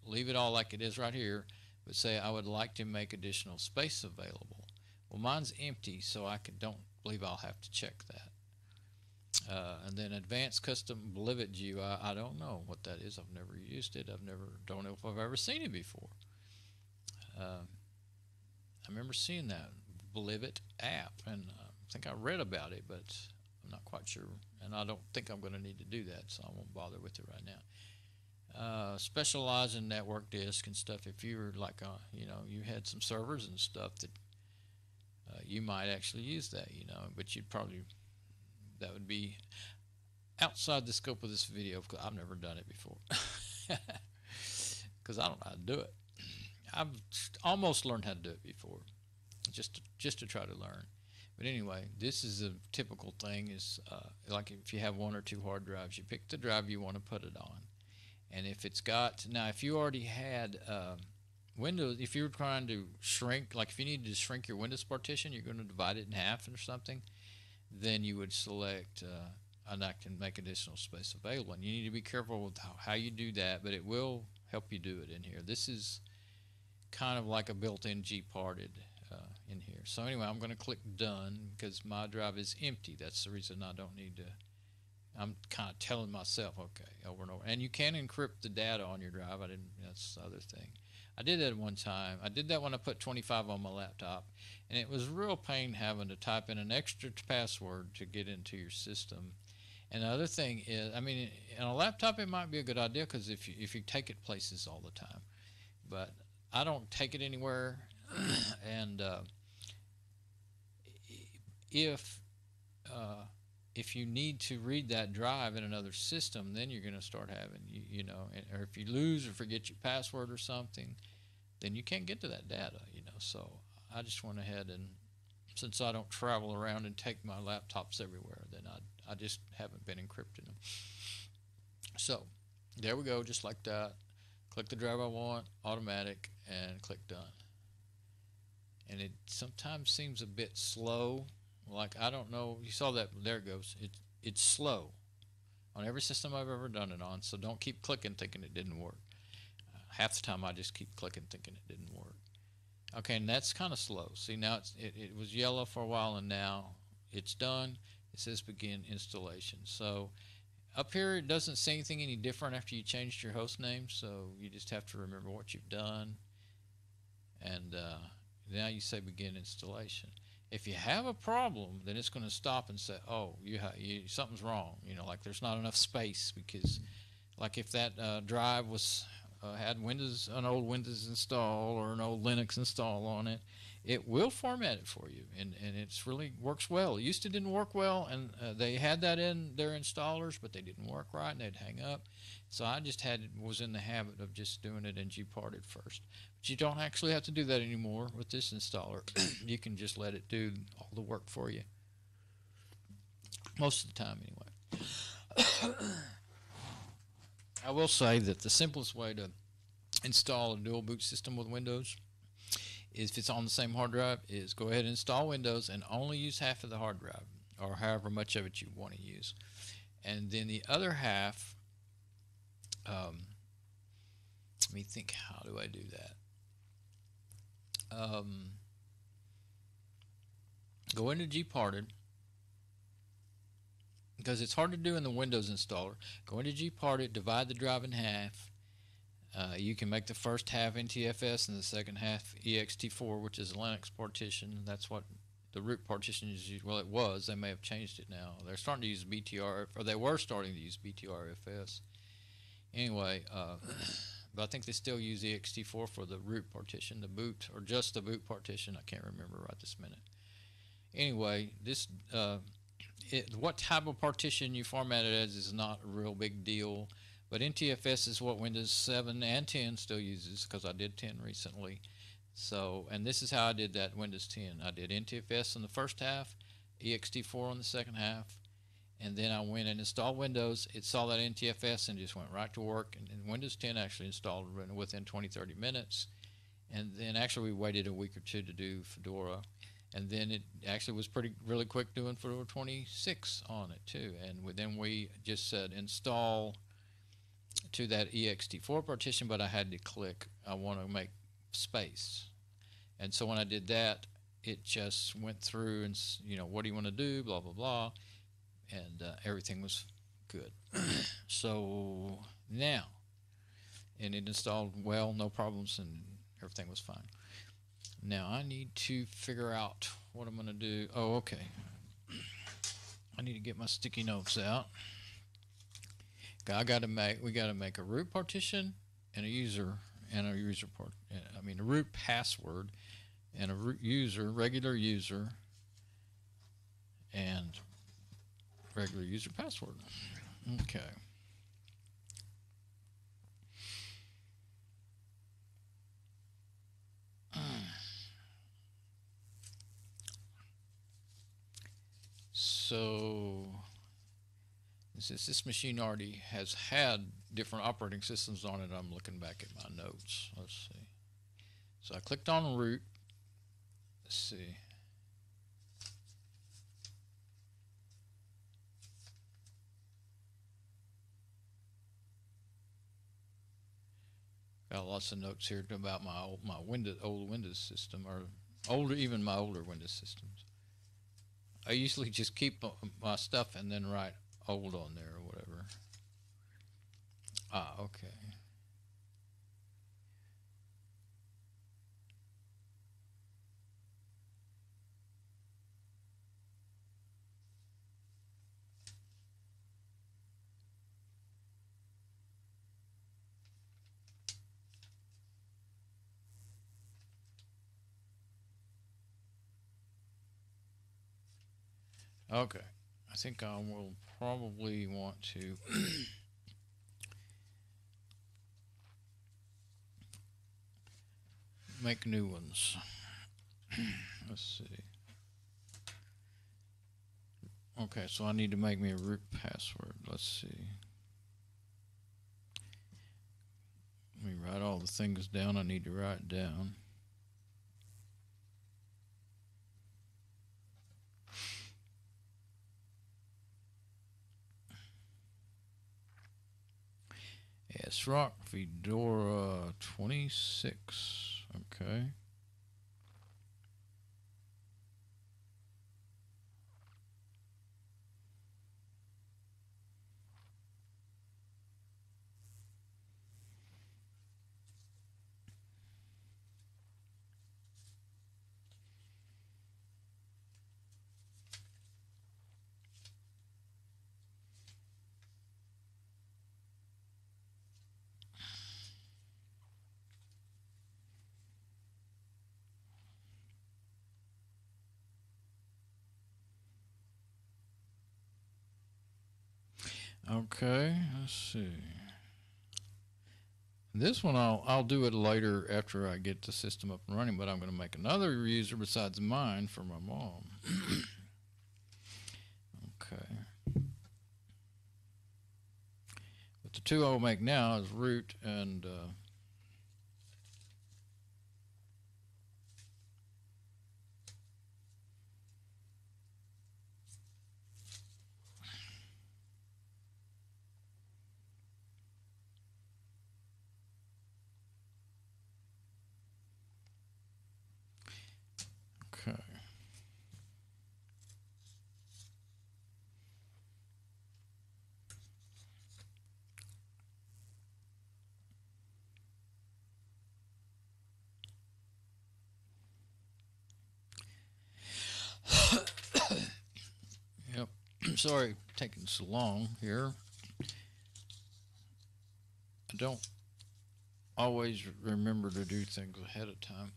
leave it all like it is right here, but say I would like to make additional space available. Well, mine's empty, so don't believe I'll have to check that. And then advanced custom Blivet GUI, I don't know what that is. I've never used it. Don't know if I've ever seen it before. I remember seeing that Blivet app, and I think I read about it, but I'm not quite sure. And I don't think I'm going to need to do that, so I won't bother with it right now. Specialize in network disk and stuff. If you were like, you know, you had some servers and stuff that you might actually use that, you know, but that would be outside the scope of this video because I've never done it before. Because I don't know how to do it. I've almost learned how to do it before, just to try to learn. But anyway, this is a typical thing. Is like if you have one or two hard drives, you pick the drive you want to put it on, and if you already had Windows, if you were trying to shrink, like if you needed to shrink your Windows partition, you're going to divide it in half or something. Then you would select and I can make additional space available. And you need to be careful with how you do that, but it will help you do it in here. This is kind of like a built-in gparted in here. So anyway, I'm going to click done because my drive is empty. That's the reason I don't need to. I'm kind of telling myself, okay, over and over. And you can encrypt the data on your drive. That's the other thing. I did that one time. I did that when I put 25 on my laptop, and it was a real pain having to type in an extra password to get into your system. And the other thing is, I mean, on a laptop it might be a good idea because if you take it places all the time, but I don't take it anywhere. And if you need to read that drive in another system, then you're going to start having, you know, or if you lose or forget your password or something, then you can't get to that data, you know. So I just went ahead and, since I don't travel around and take my laptops everywhere, then I just haven't been encrypting them. So there we go, just like that. Click the drive I want, automatic, and click done. And it sometimes seems a bit slow. Like, I don't know, you saw that, there it goes. It's slow on every system I've ever done it on, so don't keep clicking thinking it didn't work. Half the time I just keep clicking thinking it didn't work. Okay, and that's kind of slow. See, now it was yellow for a while, and now it's done. It says begin installation. So up here, it doesn't say anything any different after you changed your host name, so you just have to remember what you've done, and now you say begin installation. If you have a problem, then it's going to stop and say, oh, something's wrong. You know, like there's not enough space, because like if that drive was had an old Windows install or an old Linux install on it, it will format it for you, and it's really works well. It used to didn't work well, and they had that in their installers, but they didn't work right, and they'd hang up. So I just was in the habit of just doing it in gparted first. But you don't actually have to do that anymore with this installer. You can just let it do all the work for you, most of the time anyway. I will say that the simplest way to install a dual boot system with Windows, if it's on the same hard drive, is go ahead and install Windows and only use half of the hard drive, or however much of it you want to use. And then the other half, let me think, how do I do that? Go into gparted, because it's hard to do in the Windows installer. Go into gparted, divide the drive in half. You can make the first half NTFS and the second half ext4, which is a Linux partition. That's what the root partition is. Well, it was. They may have changed it now. They're starting to use BTR, or they were starting to use BTRFS. Anyway, but I think they still use ext4 for the root partition, the boot, or just the boot partition. I can't remember right this minute. Anyway, this what type of partition you format it as is not a real big deal. But NTFS is what Windows 7 and 10 still uses, because I did 10 recently. So, and this is how I did that Windows 10. I did NTFS in the first half, ext4 on the second half, and then I went and installed Windows. It saw that NTFS and just went right to work. And Windows 10 actually installed within 20-30 minutes. And then actually we waited a week or two to do Fedora. And then it actually was really quick doing Fedora 26 on it too. And then we just said install to that ext4 partition, but I had to click I want to make space. And so when I did that, it just went through and, you know, what do you want to do, blah blah blah, and everything was good. So now, and it installed well, no problems, and everything was fine. Now I need to figure out what I'm going to do. Oh, okay. I need to get my sticky notes out. We got to make a root partition and a user a root password and a root user, regular user, and regular user password. Okay. So since this machine already has had different operating systems on it, I'm looking back at my notes. Let's see. So I clicked on root. Let's see. Got lots of notes here about my old Windows system, or even my older Windows systems. I usually just keep my stuff and then write old on there or whatever. Ah, okay. Okay. I think I will probably want to make new ones. Let's see. Okay, so I need to make me a root password. Let's see. Let me write all the things down I need to write down. ASRock Fedora 26. Okay. Okay, let's see. This one I'll do it later after I get the system up and running, but I'm going to make another user besides mine for my mom. Okay. But the two I'll make now is root and okay. Yep. Sorry, taking so long here. I don't always remember to do things ahead of time.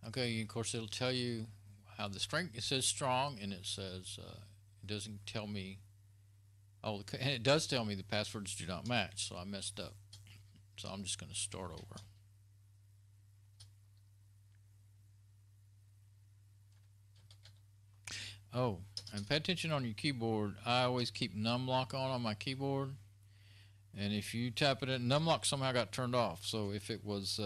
Okay, of course it'll tell you how the strength. It says strong, and it says it doesn't tell me. Oh, and it does tell me the passwords do not match, so I messed up. So I'm just going to start over. Oh, and pay attention on your keyboard. I always keep numlock on my keyboard, and if you tap it in, numlock somehow got turned off. So if it was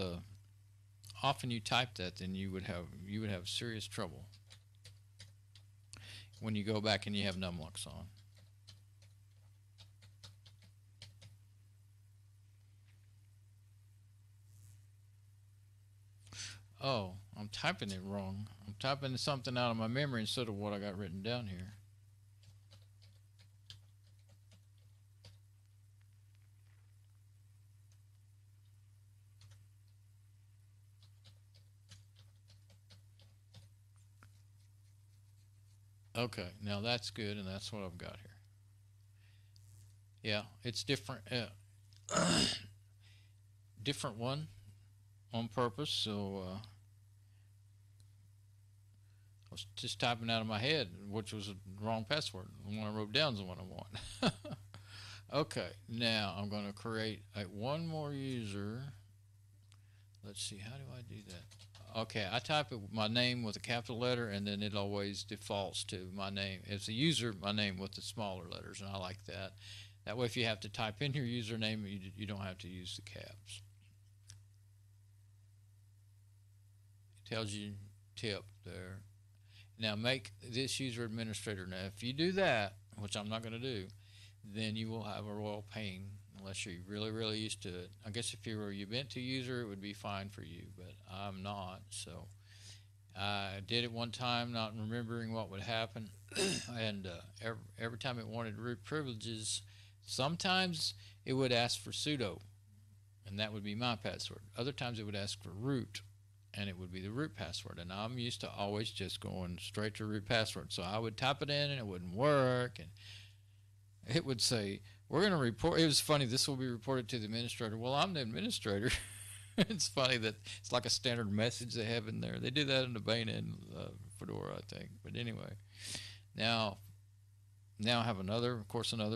off and you type that, then you would have serious trouble when you go back and you have numlocks on. Oh, I'm typing it wrong. I'm typing something out of my memory instead of what I got written down here. Okay, now that's good, and that's what I've got here. Yeah, it's different. Different one on purpose, so I was just typing out of my head, which was a wrong password. The one I wrote down is the one I want. Okay, now I'm going to create one more user. Let's see, how do I do that? Okay, I type my name with a capital letter, and then it always defaults to my name. As a user, my name with the smaller letters, and I like that. That way, if you have to type in your username, you don't have to use the caps. It tells you tip there. Now make this user administrator. Now, if you do that, which I'm not going to do, then you will have a royal pain unless you're really, really used to it. I guess if you were a Ubuntu user, it would be fine for you, but I'm not. So I did it one time, not remembering what would happen, and every time it wanted root privileges, sometimes it would ask for sudo, and that would be my password. Other times it would ask for root, and it would be the root password. And I'm used to always just going straight to root password. So I would type it in, and it wouldn't work, and it would say, we're going to report. It was funny. This will be reported to the administrator. Well, I'm the administrator. It's funny that it's like a standard message they have in there. They do that in the Bayonet and Fedora, I think. But anyway, now I have another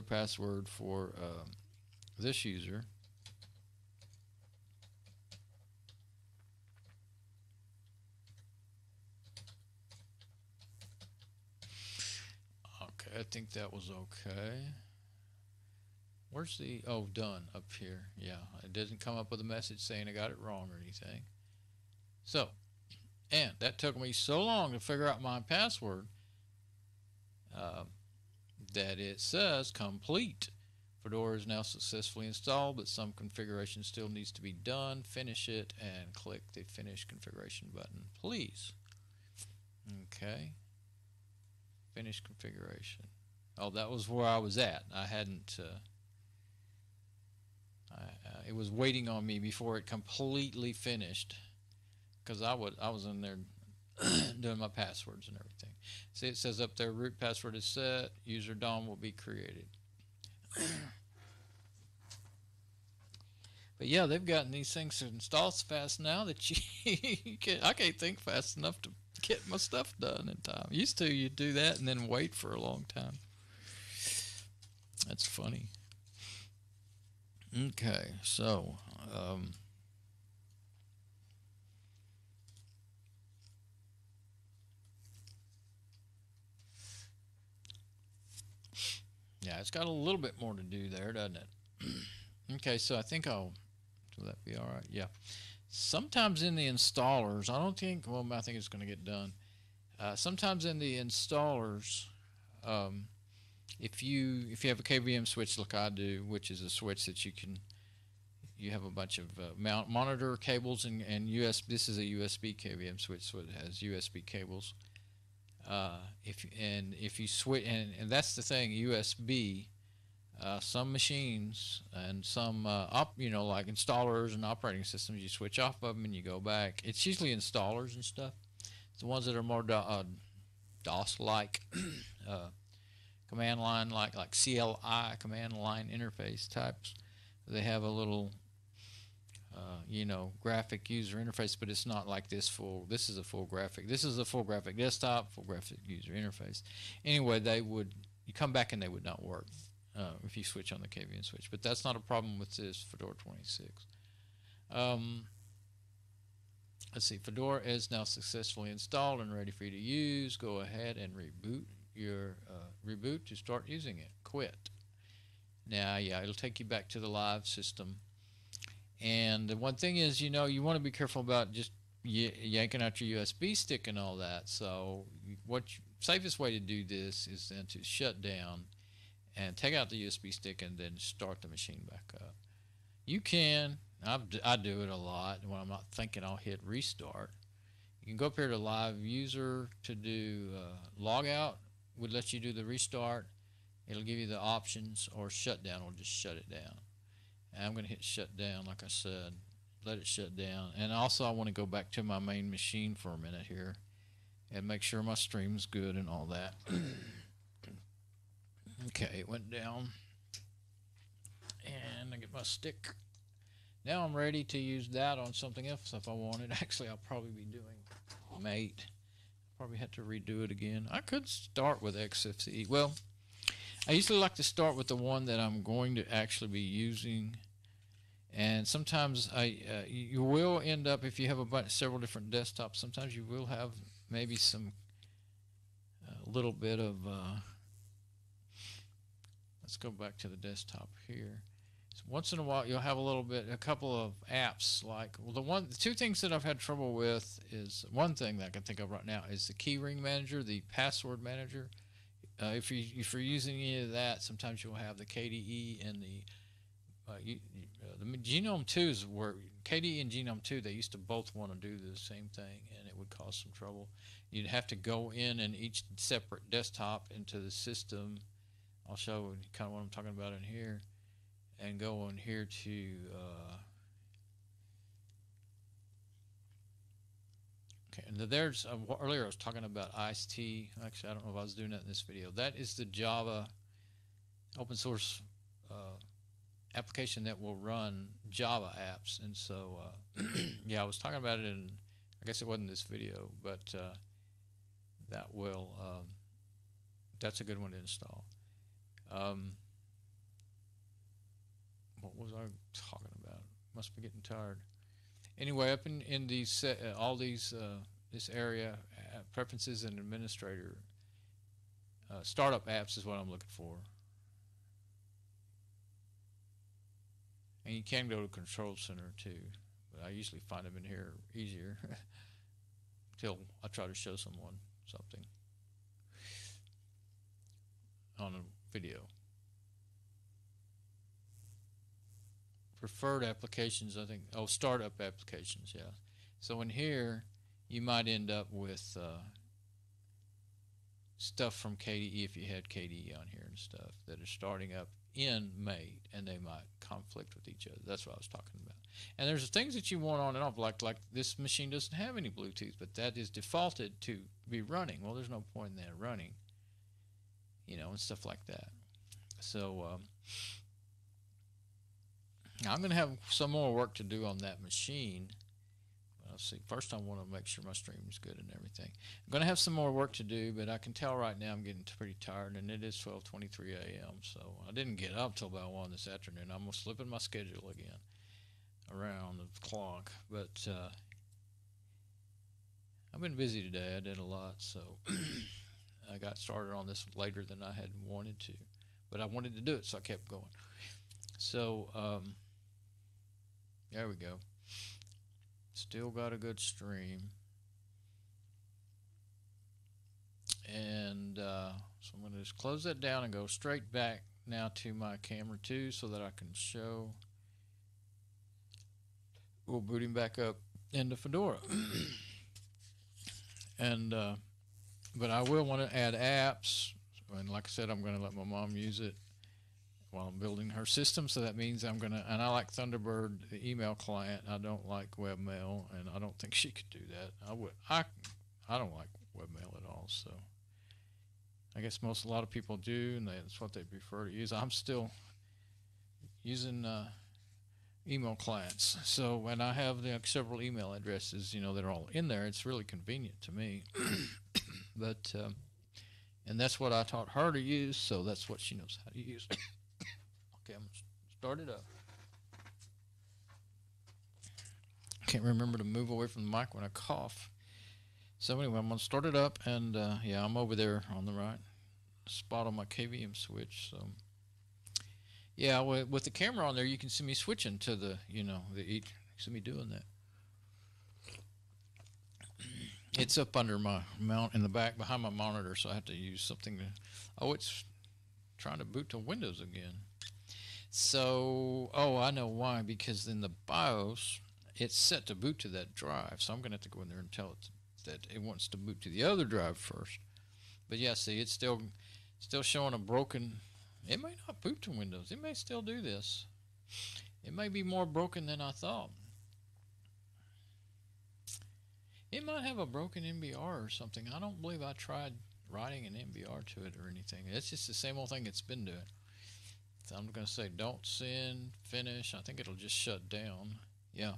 password for this user. Okay, I think that was okay. Where's the, oh, done up here. Yeah, it doesn't come up with a message saying I got it wrong or anything. So, and that took me so long to figure out my password that it says complete. Fedora is now successfully installed, but some configuration still needs to be done. Finish it and click the Finish Configuration button, please. Okay. Finish configuration. Oh, that was where I was at. I hadn't... it was waiting on me before it completely finished, because I was in there doing my passwords and everything. See, it says up there, root password is set, user DOM will be created. But yeah, they've gotten these things to install so fast now that I can't think fast enough to get my stuff done in time. Used to, you'd do that and then wait for a long time. That's funny. Okay, so yeah, it's got a little bit more to do there, doesn't it? Okay, so I think will that be all right? Yeah. Sometimes in the installers, I think it's going to get done. Sometimes in the installers, if you have a KVM switch like I do, which is a switch that you have a bunch of monitor cables and USB. This is a USB KVM switch, so it has USB cables. If you switch, and that's the thing, USB. Some machines and some like installers and operating systems, you switch off of them and you go back. It's usually installers and stuff. It's the ones that are more DOS-like, command line, like CLI, command line interface types. They have a little graphic user interface, but it's not like this full. This is a full graphic. This is a full graphic desktop, full graphic user interface. Anyway, you come back and they would not work if you switch on the KVM switch. But that's not a problem with this Fedora 26. Let's see. Fedora is now successfully installed and ready for you to use. Go ahead and reboot reboot to start using it. Quit. Now, yeah, it'll take you back to the live system. And the one thing is, you want to be careful about just yanking out your USB stick and all that. So safest way to do this is then to shut down and take out the USB stick and then start the machine back up. You can, I do it a lot. When I'm not thinking, I'll hit restart. You can go up here to live user to do logout. Would let you do the restart. It'll give you the options, or shutdown will just shut it down. And I'm going to hit shut down, like I said. Let it shut down. And also I want to go back to my main machine for a minute here and make sure my stream's good and all that. Okay, it went down. And I get my stick. Now I'm ready to use that on something else if I wanted. Actually, I'll probably be doing Mate. Probably have to redo it again. I could start with XFCE. Well, I usually like to start with the one that I'm going to actually be using. And sometimes you will end up, if you have several different desktops, sometimes you will have maybe some little bit of let's go back to the desktop here. So once in a while you'll have a couple of apps like, well, the two things that I've had trouble with is, one thing that I can think of right now is the keyring manager, the password manager. If you're using any of that, sometimes you'll have the KDE and the Genome 2s where KDE and Genome 2, they used to both want to do the same thing, and it would cause some trouble. You'd have to go in each separate desktop into the system. I'll show kind of what I'm talking about in here, and go in here to okay. And there's earlier I was talking about ICE-T. Actually, I don't know if I was doing that in this video. That is the Java open source application that will run Java apps. And so yeah, I was talking about it in, I guess it wasn't this video, but that's a good one to install. What was I talking about? Must be getting tired. Anyway, up in these all these this area, preferences and administrator, startup apps is what I'm looking for. And you can go to Control Center too, but I usually find them in here easier until I try to show someone something on a video. Preferred applications, I think. Oh, startup applications, yeah. So in here, you might end up with stuff from KDE, if you had KDE on here and stuff, that are starting up in Mate, and they might conflict with each other. That's what I was talking about. And there's things that you want on and off, like this machine doesn't have any Bluetooth, but that is defaulted to be running. Well, there's no point in that running, and stuff like that. So I'm going to have some more work to do on that machine. Let's see. First, I want to make sure my stream is good and everything. I'm going to have some more work to do, but I can tell right now I'm getting pretty tired, and it is 12:23 a.m. So I didn't get up till about 1 this afternoon. I'm going to slip in my schedule again around the clock. But I've been busy today. I did a lot, so I got started on this later than I had wanted to. But I wanted to do it, so I kept going. So there we go. Still got a good stream. And so I'm going to just close that down and go straight back now to my camera 2 so that I can show. We'll boot him back up into Fedora. And but I will want to add apps. And like I said, I'm going to let my mom use it while I'm building her system, so that means I'm going to, and I like Thunderbird, the email client. I don't like webmail, and I don't think she could do that. I don't like webmail at all, so I guess a lot of people do, and that's what they prefer to use. I'm still using email clients, so, and I have several email addresses, that are all in there. It's really convenient to me. But and that's what I taught her to use, so that's what she knows how to use. Okay, I'm going to start it up. Can't remember to move away from the mic when I cough. So anyway, I'm going to start it up, and yeah, I'm over there on the right spot on my KVM switch. So yeah, with the camera on there, you can see me switching to the, you see me doing that. It's up under my mount in the back behind my monitor, so I have to use something to. Oh, it's trying to boot to Windows again. So, I know why. Because in the BIOS, it's set to boot to that drive. So I'm going to have to go in there and tell it that it wants to boot to the other drive first. But yeah, see, it's still showing a broken. It may not boot to Windows. It may still do this. It may be more broken than I thought. It might have a broken MBR or something. I don't believe I tried writing an MBR to it or anything. It's just the same old thing it's been doing. So I'm going to say don't send, finish. I think it'll just shut down. Yeah.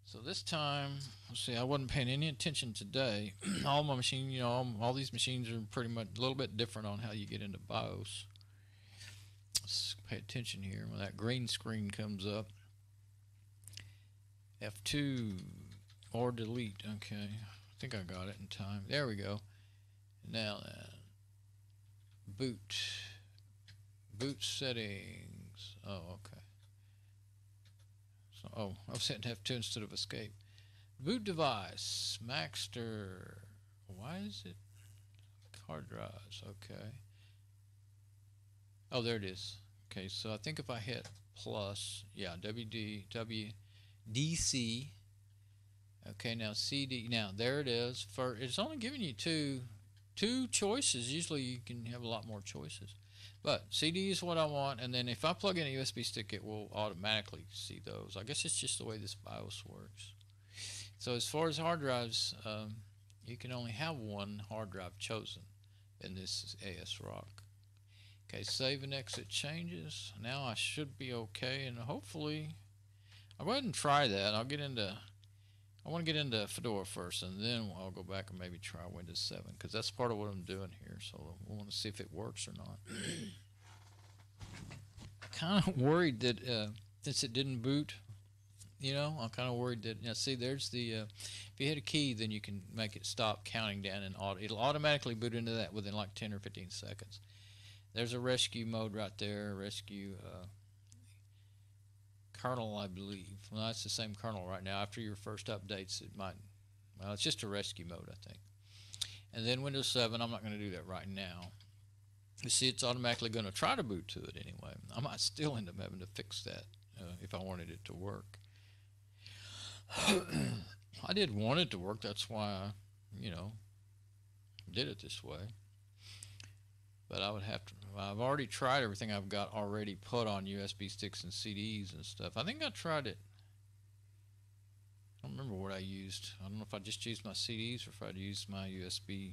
So this time, let's see, I wasn't paying any attention today. All my machines, all these machines are pretty much a little bit different on how you get into BIOS. Let's pay attention here. When that green screen comes up, F2 or delete. Okay, I think I got it in time. There we go. Now boot settings. Oh, okay. So, I was hitting F2 instead of escape. Boot device, Maxter. Why is it hard drives? Okay. Oh, there it is. Okay, so I think if I hit plus, yeah, WDC. Okay, now CD. Now there it is. It's only giving you two choices. Usually you can have a lot more choices. But CD is what I want, and then if I plug in a USB stick, it will automatically see those. I guess it's just the way this BIOS works. So as far as hard drives, you can only have one hard drive chosen in this ASRock. Okay, save and exit changes. Now I should be okay, and hopefully, I'll go ahead and try that. I want to get into Fedora first, and then I'll go back and maybe try Windows 7, because that's part of what I'm doing here. So we want to see if it works or not. Kind of worried that since it didn't boot, I'm kind of worried that, see, there's the, if you hit a key, then you can make it stop counting down, and it'll automatically boot into that within like 10 or 15 seconds. There's a rescue mode right there, rescue kernel, I believe. Well, that's the same kernel right now. After your first updates, it might, well, it's just a rescue mode, I think. And then Windows 7, I'm not going to do that right now. You see, it's automatically going to try to boot to it anyway. I might still end up having to fix that if I wanted it to work. I did want it to work. That's why I, did it this way. But I would have to. I've already tried everything I've got already put on USB sticks and CDs and stuff. I think I tried it. I don't remember what I used. I don't know if I just used my CDs or if I'd used my USB.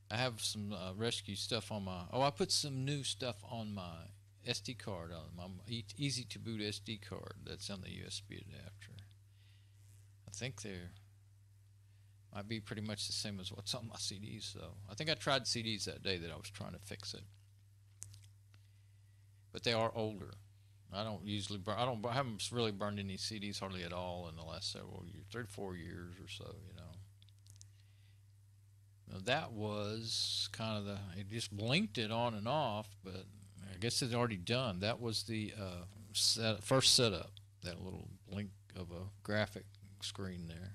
I have some rescue stuff on my. Oh, I put some new stuff on my SD card, on my easy to boot SD card that's on the USB adapter. I think they're might be pretty much the same as what's on my CDs, though. I think I tried CDs that day that I was trying to fix it, but they are older. I don't usually burn. I haven't really burned any CDs hardly at all in the last several years, 3 to 4 years or so. Now, that was kind of the. It just blinked it on and off, but I guess it's already done. That was the first setup. That little blink of a graphic screen there.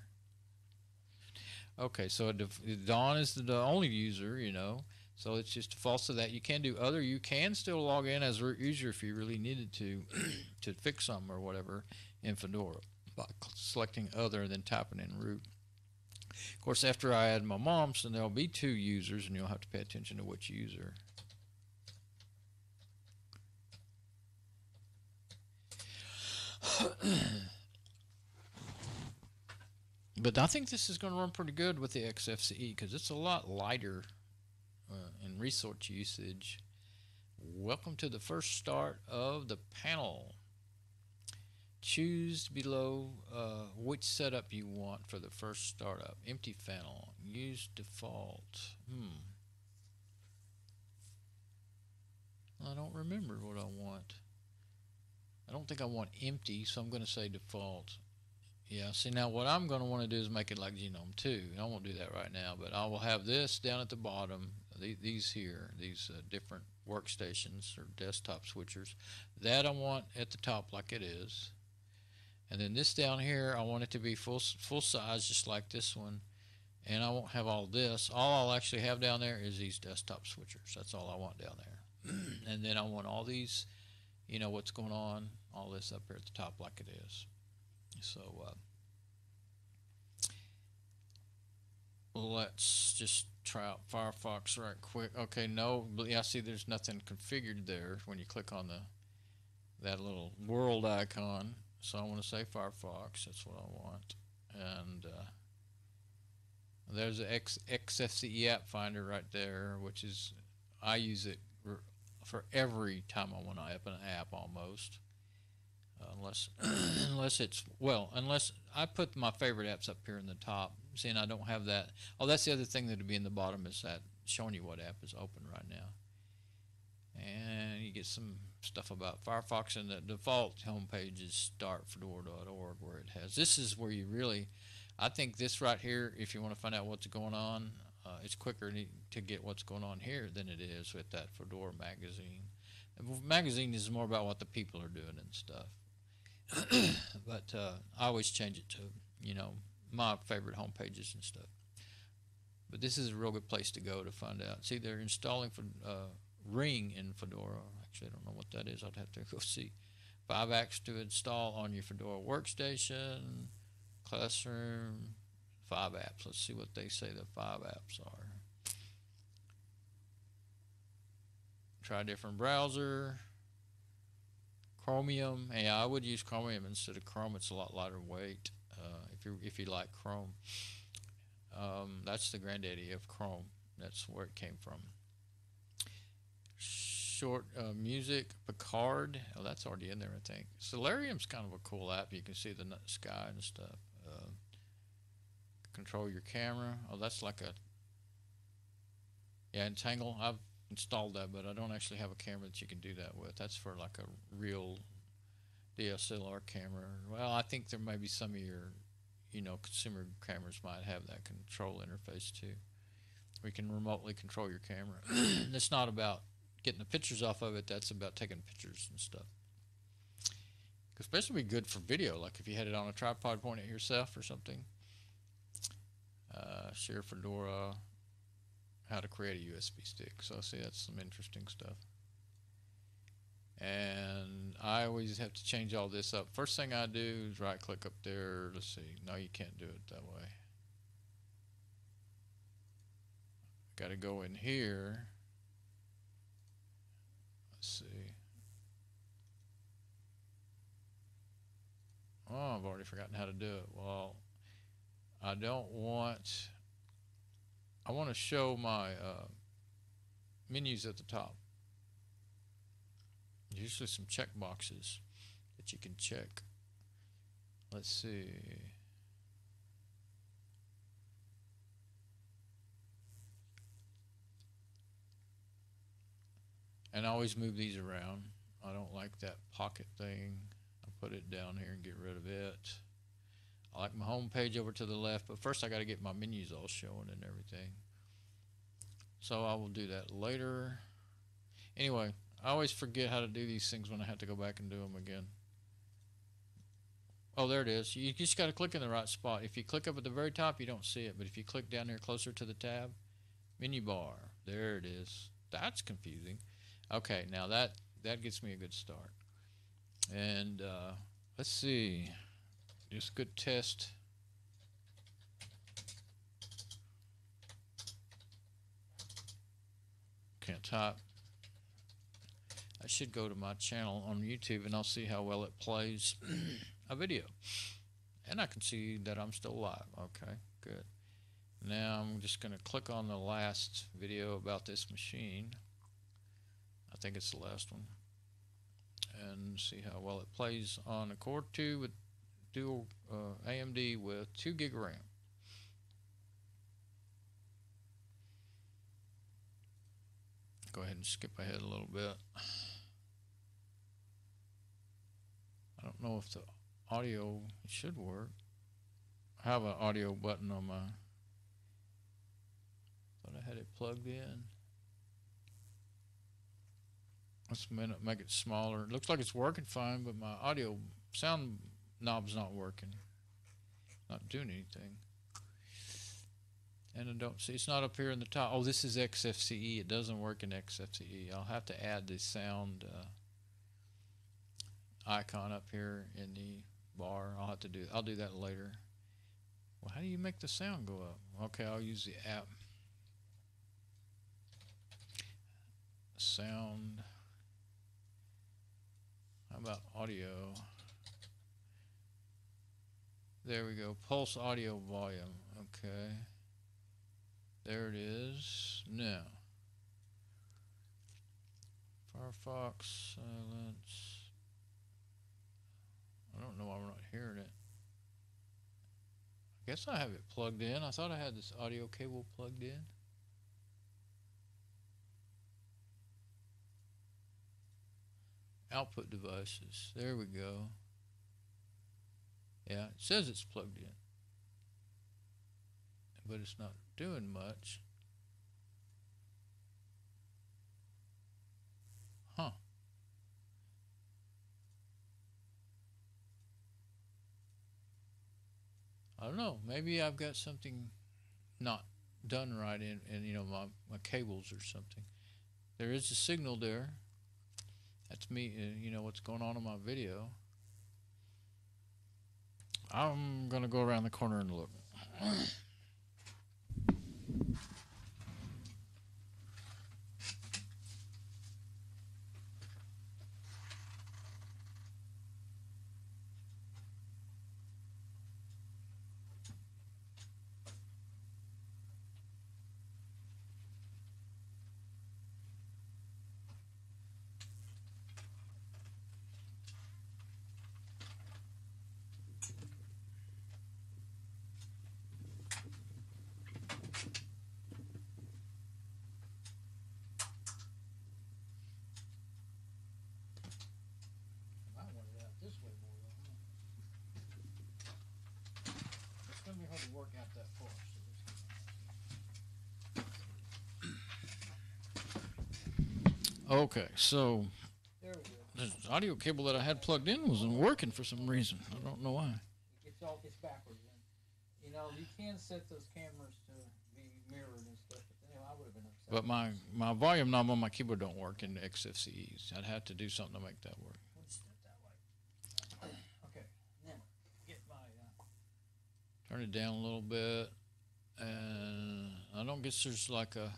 Okay, so Don is the only user, so it's just defaults to that. You can do other. You can still log in as a root user if you really needed to fix something or whatever in Fedora by selecting other and then typing in root. Of course, after I add my mom's, then there'll be 2 users, and you'll have to pay attention to which user. But I think this is going to run pretty good with the XFCE because it's a lot lighter in resource usage. Welcome to the first start of the panel. Choose below which setup you want for the first startup. Empty panel. Use default. I don't remember what I want. I don't think I want empty, so I'm going to say default. Yeah, see, now what I'm going to want to do is make it like Genome 2. I won't do that right now, but I will have this down at the bottom, these here, these different workstations or desktop switchers. That I want at the top like it is. And then this down here, I want it to be full size, just like this one. And I won't have all this. All I'll actually have down there is these desktop switchers. That's all I want down there. And then I want all these, what's going on, all this up here at the top like it is. So let's just try out Firefox right quick. Okay, no, but yeah, see there's nothing configured there when you click on that little world icon. So I want to say Firefox, that's what I want. And there's the XFCE app finder right there, which is, I use it for every time I want to open an app almost. Unless I put my favorite apps up here in the top. See, and I don't have that. Oh, that's the other thing that would be in the bottom, is that showing you what app is open right now. And you get some stuff about Firefox, and the default homepage is startfedora.org, where it has. This is where you really, I think this right here, if you want to find out what's going on, it's quicker to get what's going on here than it is with that Fedora magazine. The magazine is more about what the people are doing and stuff. But I always change it to, my favorite home pages and stuff. But this is a real good place to go to find out. See, they're installing Ring in Fedora. Actually, I don't know what that is. I'd have to go see. 5 apps to install on your Fedora workstation, classroom, 5 apps. Let's see what they say the 5 apps are. Try a different browser. Chromium. Yeah, I would use Chromium instead of Chrome. It's a lot lighter weight if you like Chrome. That's the granddaddy of Chrome. That's where it came from. Short music, Picard. Oh, that's already in there, I think. Solarium's kind of a cool app. You can see the sky and stuff. Control your camera. Oh, that's like Entangle. I've installed that, but I don't actually have a camera that you can do that with. That's for like a real DSLR camera. Well, I think there may be some of your, consumer cameras might have that control interface too. We can remotely control your camera. It's not about getting the pictures off of it. That's about taking pictures and stuff. Because especially be good for video, like if you had it on a tripod pointing at yourself or something. Share Fedora. How to create a USB stick. So see, that's some interesting stuff. And I always have to change all this up. First thing I do is right click up there. Let's see. No, you can't do it that way. Got to go in here I've already forgotten how to do it. Well, I want to show my menus at the top. Usually some check boxes that you can check. Let's see. And I always move these around. I don't like that pocket thing. I put it down here and get rid of it. I like my home page over to the left, but first I got to get my menus all showing and everything. So I will do that later. Anyway, I always forget how to do these things when I have to go back and do them again. Oh, there it is. You just got to click in the right spot. If you click up at the very top, you don't see it. But if you click down here closer to the tab, menu bar, there it is. That's confusing. Okay, now that gets me a good start. And let's see. Just a good test. Can't type. I should go to my channel on YouTube and I'll see how well it plays a video. And I can see that I'm still live. Okay, good. Now I'm just going to click on the last video about this machine. I think it's the last one. And see how well it plays on a Core 2 with dual AMD with 2 gig RAM. Go ahead and skip ahead a little bit. I don't know if the audio should work. I have an audio button on my, thought I had it plugged in. Let's make it smaller. It looks like it's working fine, but my audio sound knob's not working. Not doing anything. And I don't see, it's not up here in the top. Oh, this is XFCE. It doesn't work in XFCE. I'll have to add the sound icon up here in the bar. I'll do that later. Well, how do you make the sound go up? Okay, I'll use the app. Sound. How about audio? There we go. Pulse audio volume. Okay. There it is. Now. Firefox silence. I don't know why we're not hearing it. I guess I have it plugged in. I thought I had this audio cable plugged in. Output devices. There we go. Yeah, it says it's plugged in, but it's not doing much. Huh. I don't know. Maybe I've got something not done right in you know, my cables or something. There is a signal there. That's me, you know, what's going on in my video. I'm going to go around the corner and look. Work out that far. Okay, so the audio cable that I had plugged in wasn't working for some reason. I don't know why. It's backwards. And, you know, you can set those cameras to be mirrored and stuff. But anyway, I would have been upset. But my volume knob on my keyboard don't work in the XFCEs. I'd have to do something to make that work. We'll just step that way. Okay, now get my. Turn it down a little bit. And I don't guess there's like a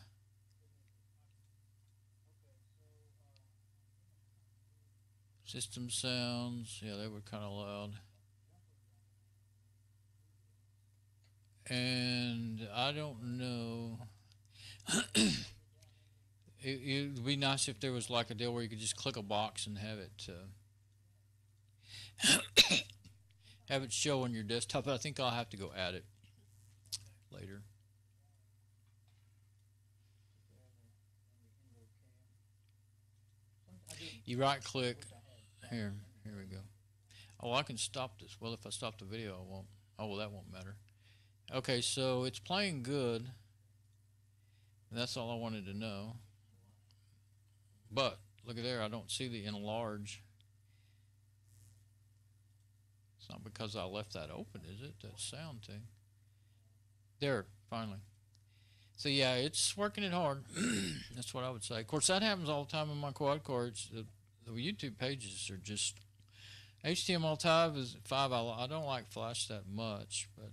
system sounds. Yeah, they were kind of loud. And I don't know. It would be nice if there was like a deal where you could just click a box and have it show on your desktop. But I think I'll have to go add it later. You right click here. Here we go. Oh, I can stop this. Well, if I stop the video, I won't. Oh, well, that won't matter. Okay, so it's playing good. That's all I wanted to know. But look at there. I don't see the enlarge. It's not because I left that open, is it? That sound thing. There, finally. So yeah, it's working it hard. That's what I would say. Of course, that happens all the time in my quad cards. The YouTube pages are just HTML5 is 5. I don't like Flash that much, but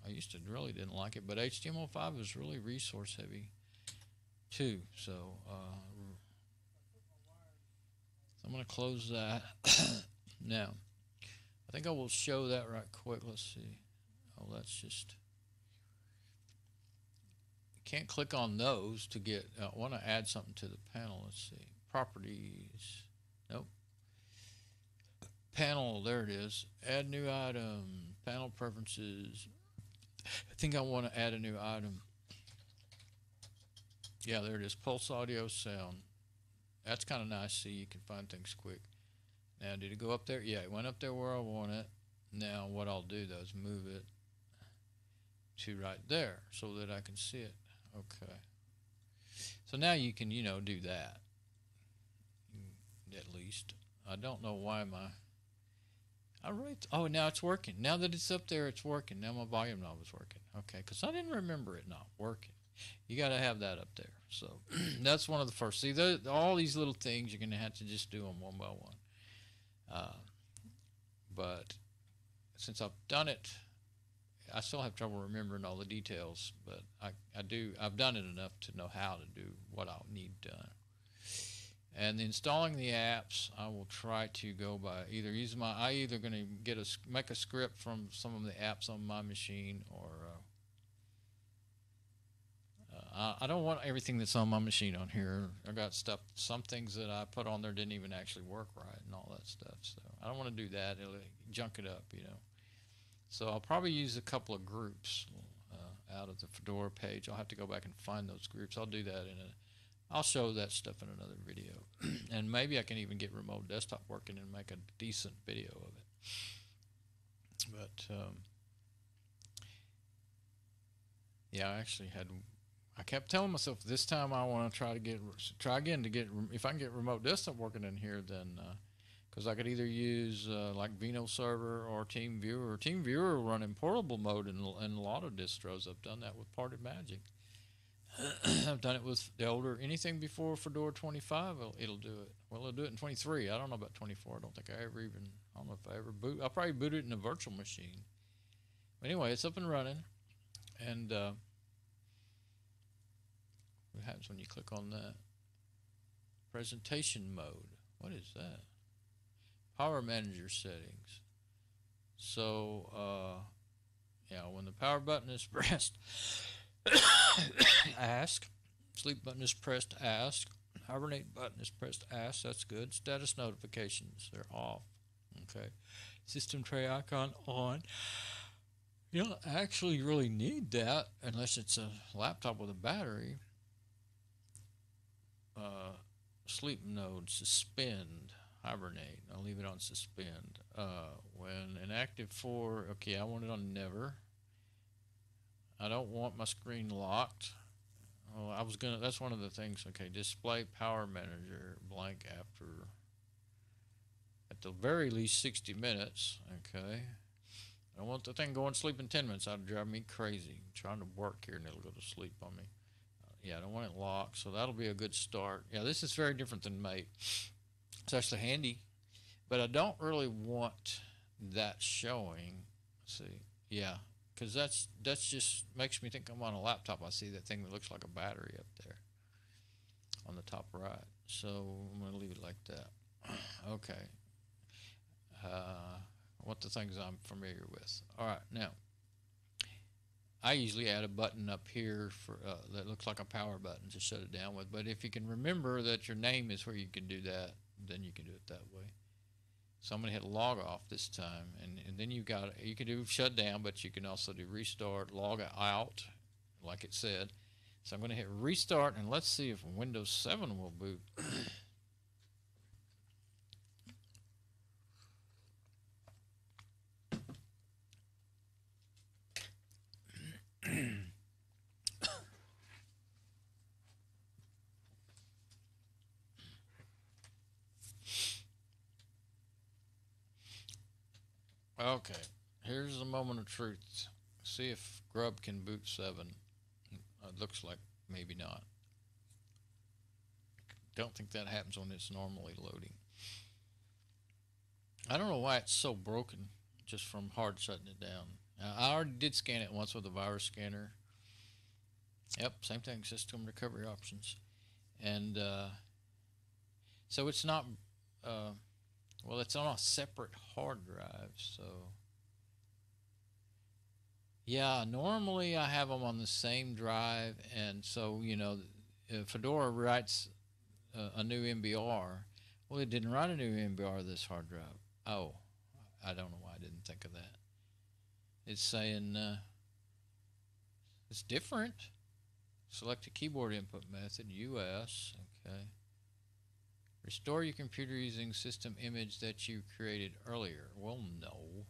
I used to really didn't like it. But HTML5 is really resource heavy too. So I'm going to close that now. I think I will show that right quick. Let's see. Oh, that's just. Can't click on those to get. I want to add something to the panel. Let's see. Properties. Nope. Panel. There it is. Add new item. Panel preferences. I think I want to add a new item. Yeah, there it is. Pulse audio sound. That's kind of nice. See, you can find things quick. Now, did it go up there? Yeah, it went up there where I want it. Now, what I'll do though is move it to right there so that I can see it. Okay. So now you can, do that. At least. I don't know why oh, now it's working. Now that it's up there, it's working. Now my volume knob is working. Okay, because I didn't remember it not working. You got to have that up there. So that's one of the first. See, all these little things, you're going to have to just do them one by one. But since I've done it, I still have trouble remembering all the details, but I've done it enough to know how to do what I'll need done. And installing the apps, I will try to go by either using I either going to make a script from some of the apps on my machine, or I don't want everything that's on my machine on here. I got stuff, some things that I put on there didn't even actually work right and all that stuff. So I don't want to do that. It'll junk it up, So I'll probably use a couple of groups out of the Fedora page. I'll have to go back and find those groups. I'll do that I'll show that stuff in another video. And maybe I can even get remote desktop working and make a decent video of it. But yeah, I kept telling myself this time I want to try again to get, if I can get remote desktop working in here, then because I could either use like Vino Server or TeamViewer. TeamViewer will run in portable mode in a lot of distros. I've done that with Parted Magic. I've done it with the older, anything before Fedora 25, it'll do it. Well, it'll do it in 23. I don't know about 24. I don't know if I ever boot. I'll probably boot it in a virtual machine. But anyway, it's up and running. And what happens when you click on that? Presentation mode. What is that? Power manager settings. So, yeah, when the power button is pressed, ask. Sleep button is pressed, ask. Hibernate button is pressed, ask. That's good. Status notifications, they're off. Okay. System tray icon on. You don't actually really need that unless it's a laptop with a battery. Sleep mode, suspend, hibernate. I'll leave it on suspend. When inactive for, okay, I want it on never. I don't want my screen locked. Oh, that's one of the things. Okay, display power manager blank after, at the very least 60 minutes. Okay. I don't want the thing going to sleep in 10 minutes. That'd drive me crazy. I'm trying to work here and it'll go to sleep on me. Yeah, I don't want it locked, so that'll be a good start. Yeah, this is very different than Mate. It's actually handy, but I don't really want that showing. Let's see. Yeah, because that's just makes me think I'm on a laptop. I see that thing that looks like a battery up there on the top right. So I'm going to leave it like that. Okay. What the things I'm familiar with. All right, now I usually add a button up here for that looks like a power button to shut it down with. But if you can remember that your name is where you can do that, then you can do it that way. So I'm going to hit log off this time, and then you can do shut down, but you can also do restart, log out, like it said. So I'm going to hit restart, and let's see if Windows 7 will boot. Okay, here's the moment of truth. See if Grub can boot 7. It looks like maybe not. Don't think that happens when it's normally loading. I don't know why it's so broken just from hard shutting it down. I already did scan it once with a virus scanner. Yep, same thing, system recovery options. And so it's not, well, it's on a separate hard drive, so. Yeah, normally I have them on the same drive, and so, you know, Fedora writes a new MBR. Well, it didn't write a new MBR to this hard drive. Oh, I don't know why I didn't think of that. It's saying it's different. Select a keyboard input method, US, okay. Restore your computer using system image that you created earlier. Well, no.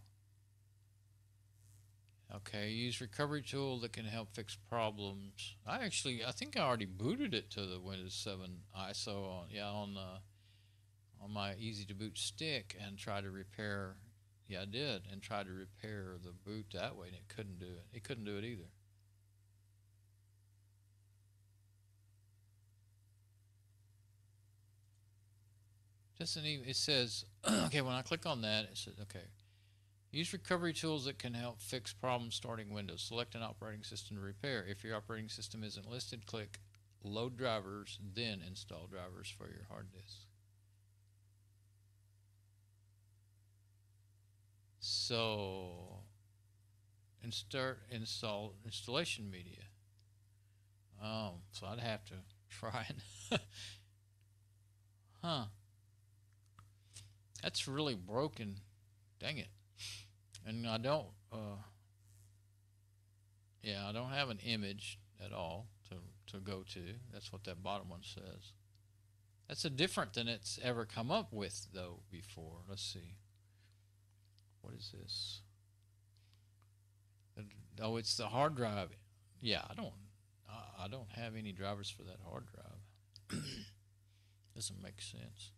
Okay, use recovery tool that can help fix problems. I think I already booted it to the Windows 7 ISO on my easy to boot stick and try to repair. Yeah, I did, and tried to repair the boot that way, and it couldn't do it. It couldn't do it either. It says, okay, when I click on that, it says, okay, use recovery tools that can help fix problems starting Windows. Select an operating system to repair. If your operating system isn't listed, click load drivers, then install drivers for your hard disk. So, install installation media. Oh, so I'd have to try it. Huh. That's really broken. Dang it. And I don't, I don't have an image at all to go to. That's what that bottom one says. That's a different than it's ever come up with, though, before. Let's see. What is this? Oh, it's the hard drive. Yeah, I don't have any drivers for that hard drive. Doesn't make sense.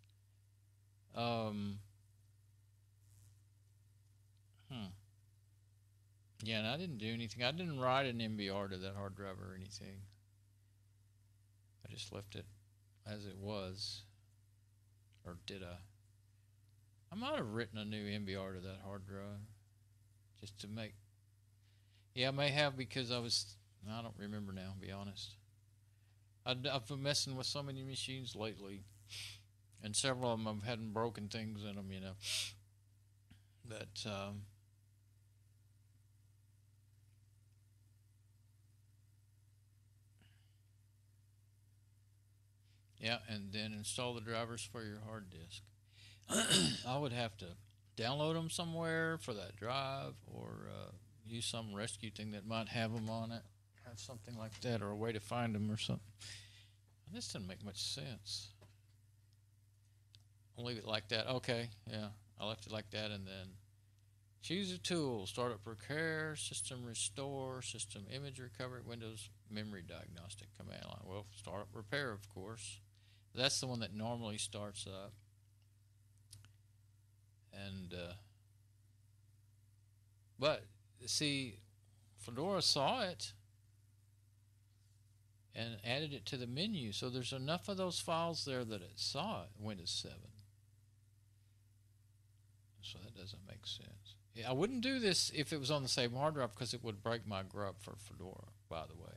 Yeah, and I didn't do anything. I didn't write an MBR to that hard drive or anything. I just left it as it was. Or did I? I might have written a new MBR to that hard drive. Just to make... Yeah, I may have because I don't remember now, to be honest. I've been messing with so many machines lately. And several of them have had broken things in them, you know. But, yeah, and then install the drivers for your hard disk. I would have to download them somewhere for that drive, or use some rescue thing that might have them on it. Have something like that, or a way to find them or something. This doesn't make much sense. I'll leave it like that. Okay, yeah, I left it like that, and then choose a tool. Startup repair, system restore, system image recovery, Windows memory diagnostic command line. Well, startup repair, of course. That's the one that normally starts up. And but see, Fedora saw it and added it to the menu, so there's enough of those files there that it saw it, Windows 7. So that doesn't make sense. Yeah, I wouldn't do this if it was on the same hard drive because it would break my grub for Fedora, by the way.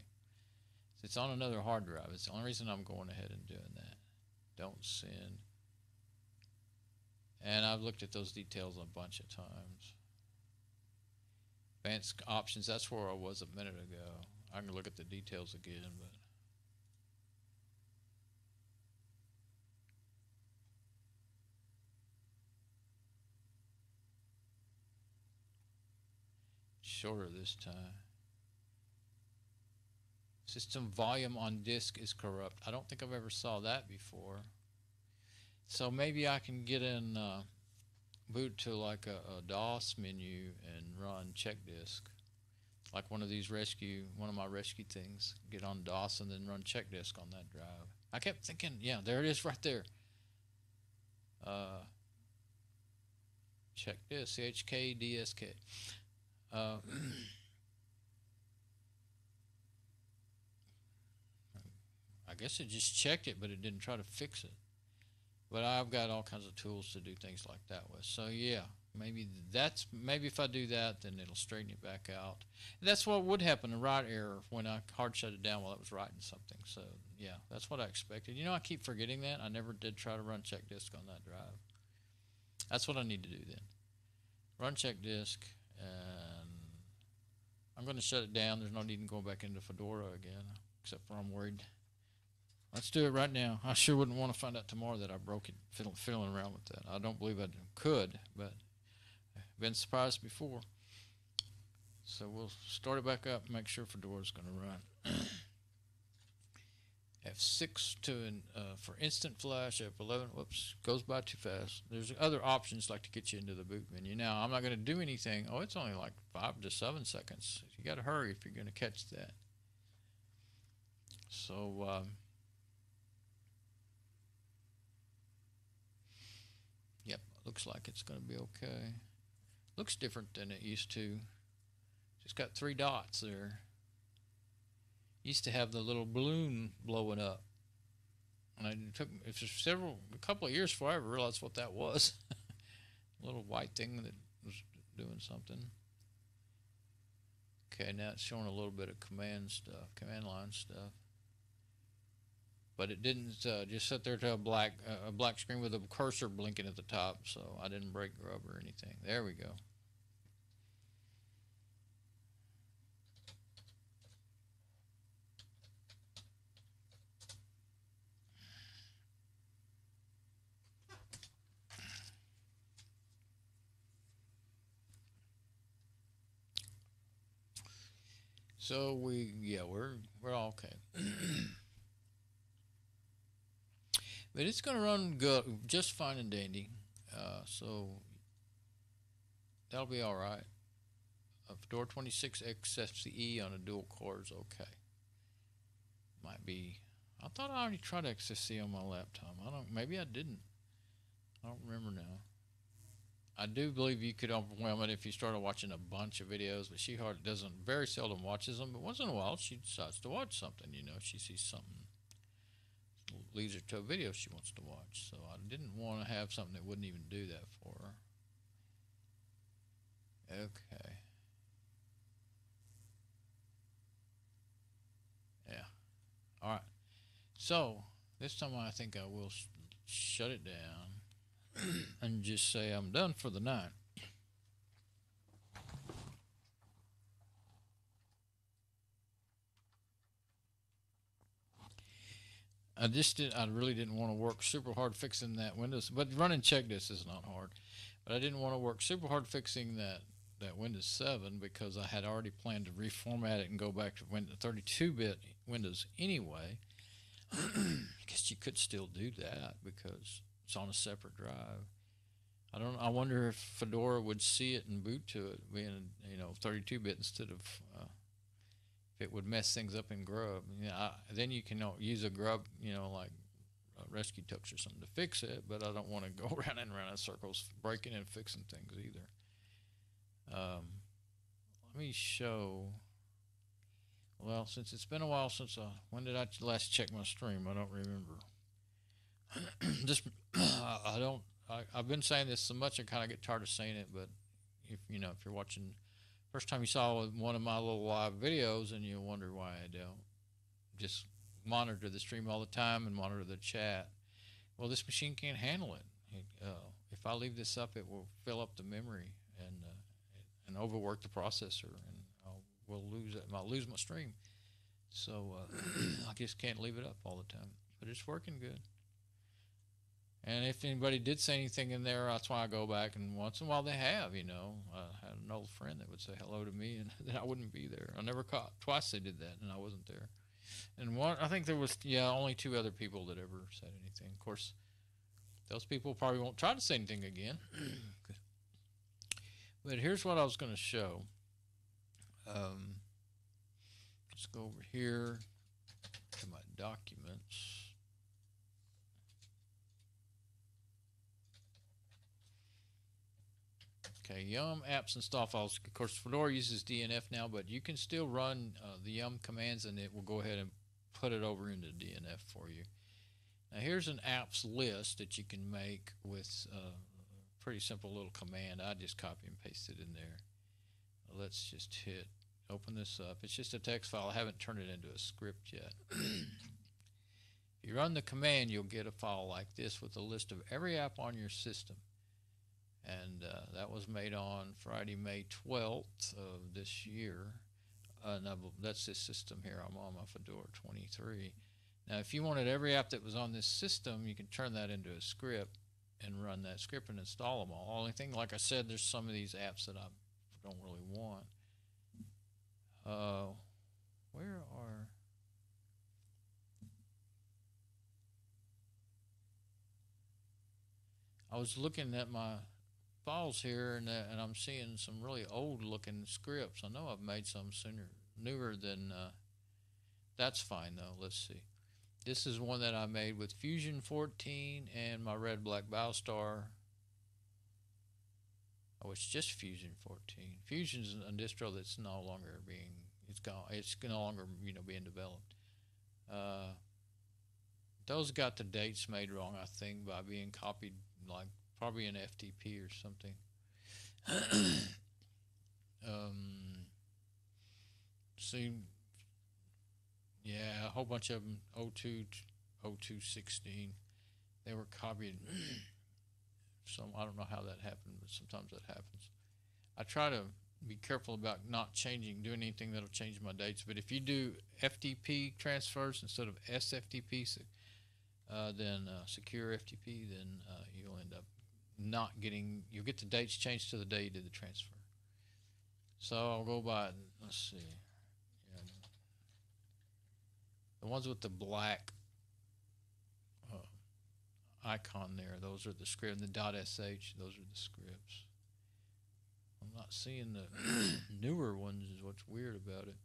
It's on another hard drive. It's the only reason I'm going ahead and doing that. Don't send. And I've looked at those details a bunch of times. Advanced options, that's where I was a minute ago. I can look at the details again, but shorter this time. System volume on disk is corrupt. I don't think I've ever saw that before. So maybe I can get in boot to like a DOS menu and run check disk. Like one of my rescue things. Get on DOS and then run check disk on that drive. I kept thinking, yeah, there it is right there. Check disk, CHK, DSK. I guess it just checked it, but it didn't try to fix it. But I've got all kinds of tools to do things like that with. So yeah, maybe if I do that, then it'll straighten it back out. That's what would happen, a write error when I hard shut it down while it was writing something. So yeah, that's what I expected. You know, I keep forgetting that. I never did try to run check disk on that drive. That's what I need to do then. Run check disk, and I'm going to shut it down. There's no need in going back into Fedora again, except for I'm worried. Let's do it right now. I sure wouldn't want to find out tomorrow that I broke it fiddling around with that. I don't believe I could, but I've been surprised before. So we'll start it back up and make sure Fedora's going to run. F6 for instant flash. F11, whoops, goes by too fast. There's other options like to get you into the boot menu. Now, I'm not going to do anything. Oh, it's only like 5 to 7 seconds. You got to hurry if you're going to catch that. So, yep, looks like it's going to be okay. Looks different than it used to. Just got 3 dots there. Used to have the little balloon blowing up, and it took a couple of years before I ever realized what that was. A little white thing that was doing something. Okay, now it's showing a little bit of command line stuff, but it didn't just sit there to a black screen with a cursor blinking at the top. So I didn't break grub or anything. There we go. So we're all okay. But it's going to run good, just fine and dandy. So that'll be all right. A Fedora 26 XFCE on a dual core is okay. Might be. I thought I already tried XFCE on my laptop. Maybe I didn't. I don't remember now. I do believe you could overwhelm it if you started watching a bunch of videos, but she very seldom watches them. But once in a while, she decides to watch something. You know, she sees something, leads her to a video she wants to watch. So I didn't want to have something that wouldn't even do that for her. Okay. Yeah. All right. So this time I think I will shut it down and just say I'm done for the night. I really didn't want to work super hard fixing that Windows, but running check disk is not hard. But I didn't want to work super hard fixing that Windows 7 because I had already planned to reformat it and go back to 32-bit Windows anyway. I guess you could still do that because it's on a separate drive. I wonder if Fedora would see it and boot to it being 32-bit instead of if it would mess things up in Grub. Then you can use a Grub, like Rescue Tux or something to fix it. But I don't want to go around and around in circles breaking and fixing things either. Let me show. Well, since it's been a while since when did I last check my stream? I don't remember. I've been saying this so much I kind of get tired of saying it. But if you're watching, first time you saw one of my little live videos, and you wonder why I don't just monitor the stream all the time and monitor the chat. Well, this machine can't handle it. If I leave this up, it will fill up the memory, and and overwork the processor, and I'll lose my stream. So I just can't leave it up all the time. But it's working good. And if anybody did say anything in there, that's why I go back, and once in a while they have, I had an old friend that would say hello to me, and then I wouldn't be there. I never caught. Twice they did that, and I wasn't there. And I think there was, only 2 other people that ever said anything. Of course, those people probably won't try to say anything again. But here's what I was going to show. Let's go over here to my documents. Okay, Yum apps install files. Of course, Fedora uses DNF now, but you can still run the Yum commands, and it will go ahead and put it over into DNF for you. Now, here's an apps list that you can make with a pretty simple little command. I just copy and paste it in there. Let's just open this up. It's just a text file. I haven't turned it into a script yet. If you run the command, you'll get a file like this with a list of every app on your system. And that was made on Friday, May 12th of this year. That's this system here. I'm on my Fedora 23. Now, if you wanted every app that was on this system, you can turn that into a script and run that script and install them all. Only thing, like I said, there's some of these apps that I don't really want. Where are... I was looking at my files here, and I'm seeing some really old looking scripts. I know I've made some newer than that's fine though. Let's see. This is one that I made with Fusion 14 and my Red Black Biostar. Oh, it's just Fusion 14. Fusion's a distro that's no longer it's no longer being developed. Those got the dates made wrong, I think, by being copied, like probably an FTP or something. See, yeah, a whole bunch of them, 0216, they were copied. I don't know how that happened, but sometimes that happens. I try to be careful about not doing anything that'll change my dates, but if you do FTP transfers instead of SFTP, then secure FTP, then you'll end up you'll get the dates changed to the day you did the transfer. So I'll go by, let's see, the ones with the black icon there, those are the scripts, and the .sh, those are the scripts. I'm not seeing the newer ones is what's weird about it.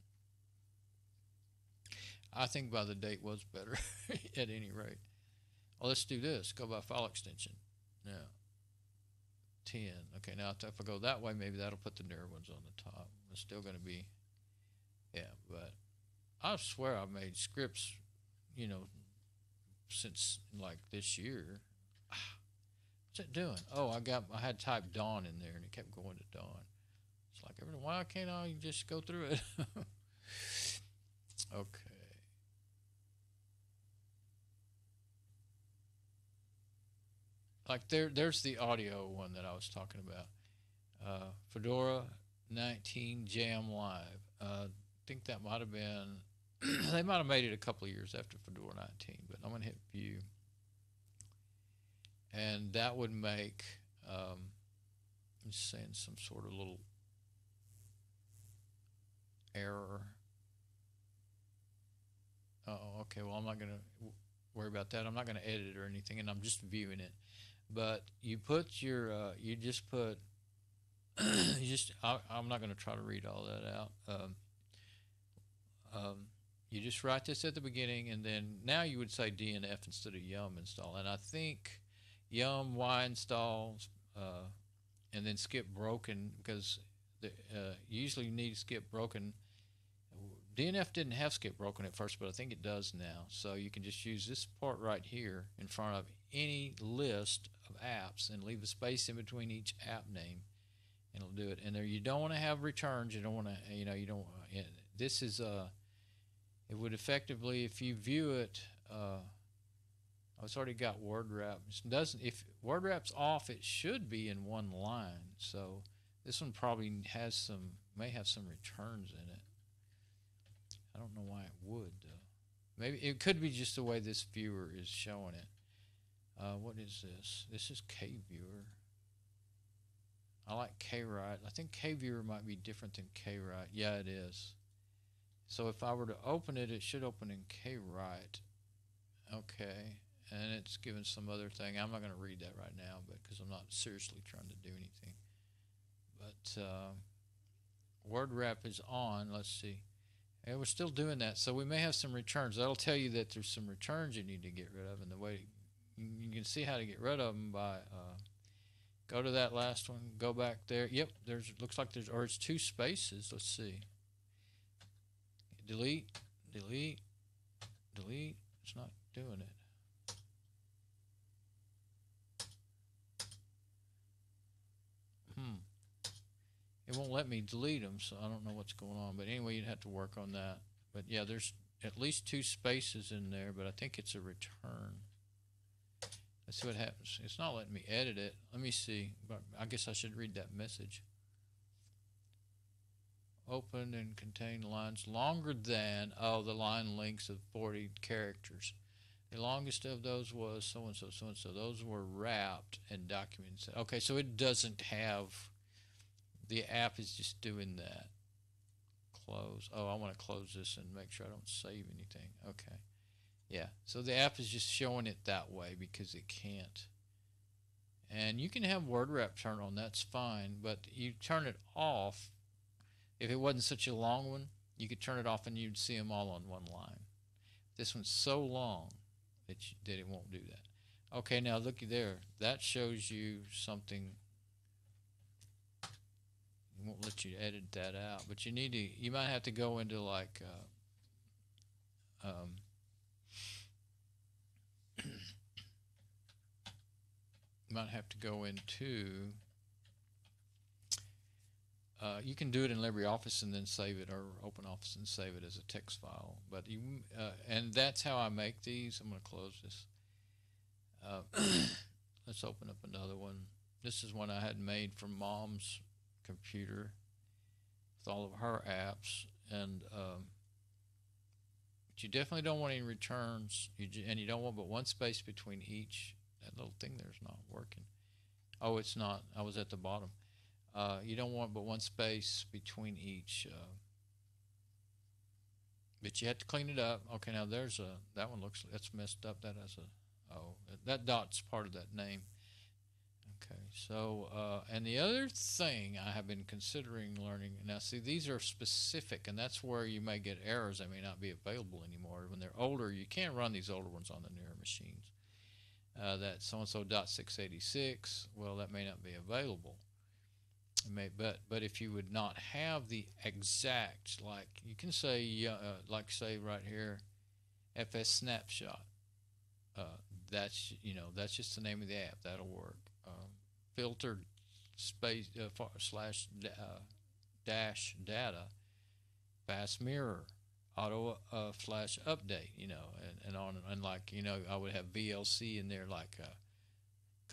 I think by the date was better at any rate. Well, let's do this. Go by file extension. Now, 10. Okay, now if I go that way, maybe that'll put the newer ones on the top. It's still going to be, but I swear I've made scripts, since like this year. What's it doing? Oh, I had typed Dawn in there, and it kept going to Dawn. It's like, why can't I just go through it? Okay. Like there's the audio one that I was talking about. Fedora 19 Jam Live. I think that might have been, they might have made it a couple of years after Fedora 19, but I'm going to hit view. And that would make, I'm just saying some sort of little error. Oh, okay, well, I'm not going to worry about that. I'm not going to edit it or anything, and I'm just viewing it. But you put your, I'm not going to try to read all that out. You just write this at the beginning, and then now you would say DNF instead of Yum install. And I think Yum Y installs, and then skip broken, because you usually need skip broken. DNF didn't have skip broken at first, but I think it does now. So you can just use this part right here in front of any list of apps and leave a space in between each app name, and it'll do it. And there, you don't want to have returns. You don't want to, this is it would effectively, if you view it, it's already got word wrap. If word wrap's off, it should be in one line. So This one probably may have some returns in it. I don't know why it would though. Maybe it could be just the way this viewer is showing it. What is this? This is KViewer. I like KWrite. I think KViewer might be different than KWrite. Yeah, it is. So if I were to open it, it should open in KWrite. Okay, and it's given some other thing. I'm not going to read that right now, because I'm not seriously trying to do anything. But word wrap is on. Let's see. And we're still doing that, so we may have some returns. That'll tell you that there's some returns you need to get rid of, and the way you can see how to get rid of them by go to that last one, go back there. Yep, looks like or it's 2 spaces. Let's see. Delete, delete, delete. It's not doing it. It won't let me delete them, so I don't know what's going on. But anyway, you'd have to work on that. But yeah, there's at least 2 spaces in there, but I think it's a return. Let's see what happens. It's not letting me edit it. Let me see. But I guess I should read that message. Open and contain lines longer than, the line lengths of 40 characters. The longest of those was so-and-so, so-and-so. Those were wrapped and documents. Okay, so it doesn't have, the app is just doing that. Close. Oh, I want to close this and make sure I don't save anything. Okay. Yeah, so the app is just showing it that way because it can't. And you can have word wrap turned on, that's fine, but you turn it off. If it wasn't such a long one, you could turn it off and you'd see them all on one line. This one's so long that it won't do that. Okay, now looky there. That shows you something. It won't let you edit that out, but you might have to go into like you might have to go into you can do it in LibreOffice and then save it, or OpenOffice and save it as a text file. But and that's how I make these. I'm going to close this. Let's open up another one. This is one I had made from Mom's computer with all of her apps, and but you definitely don't want any returns, and you don't want but 1 space between each. That little thing there's not working. Oh, it's not. I was at the bottom. You don't want but 1 space between each, but you have to clean it up. Okay, now there's that one that's messed up. That has that dot's part of that name. Okay, so and the other thing I have been considering learning, now see, these are specific, and that's where you may get errors that may not be available anymore. When they're older, you can't run these older ones on the newer machines. That so-and-so .686, well, that may not be available. But if you would not have the exact, like you can say, like say right here, FS Snapshot. That's just the name of the app. That'll work. Filter space slash dash data, fast mirror, auto flash update. And on and like I would have VLC in there, like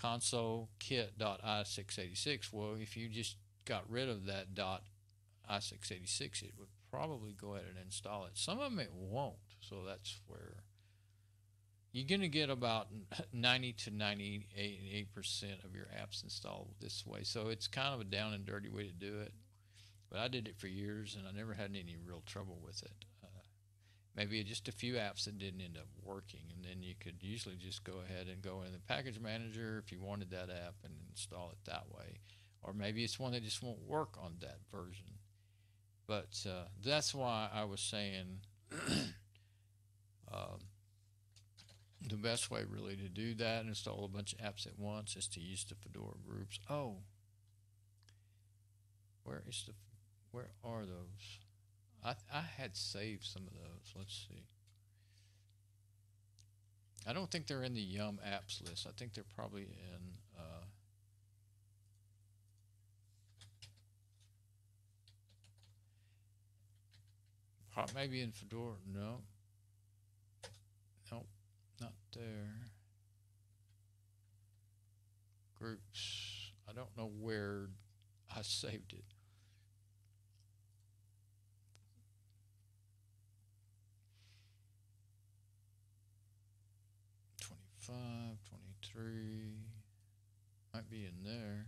console kit.i686. Well, if you just got rid of that .i686, it would probably go ahead and install it. Some of them it won't, so that's where you're going to get about 90 to 98% of your apps installed this way. So it's kind of a down and dirty way to do it, but I did it for years and I never had any real trouble with it. Maybe just a few apps that didn't end up working, and then you could usually just go ahead and go in the package manager if you wanted that app and install it that way. Or maybe it's one that just won't work on that version. But that's why I was saying the best way really to do that and install a bunch of apps at once is to use the Fedora groups. Oh, where are those? I had saved some of those. Let's see. I don't think they're in the Yum apps list. I think they're probably in maybe in Fedora. No. Nope, not there. Groups. I don't know where. I saved it. '25, '23 might be in there.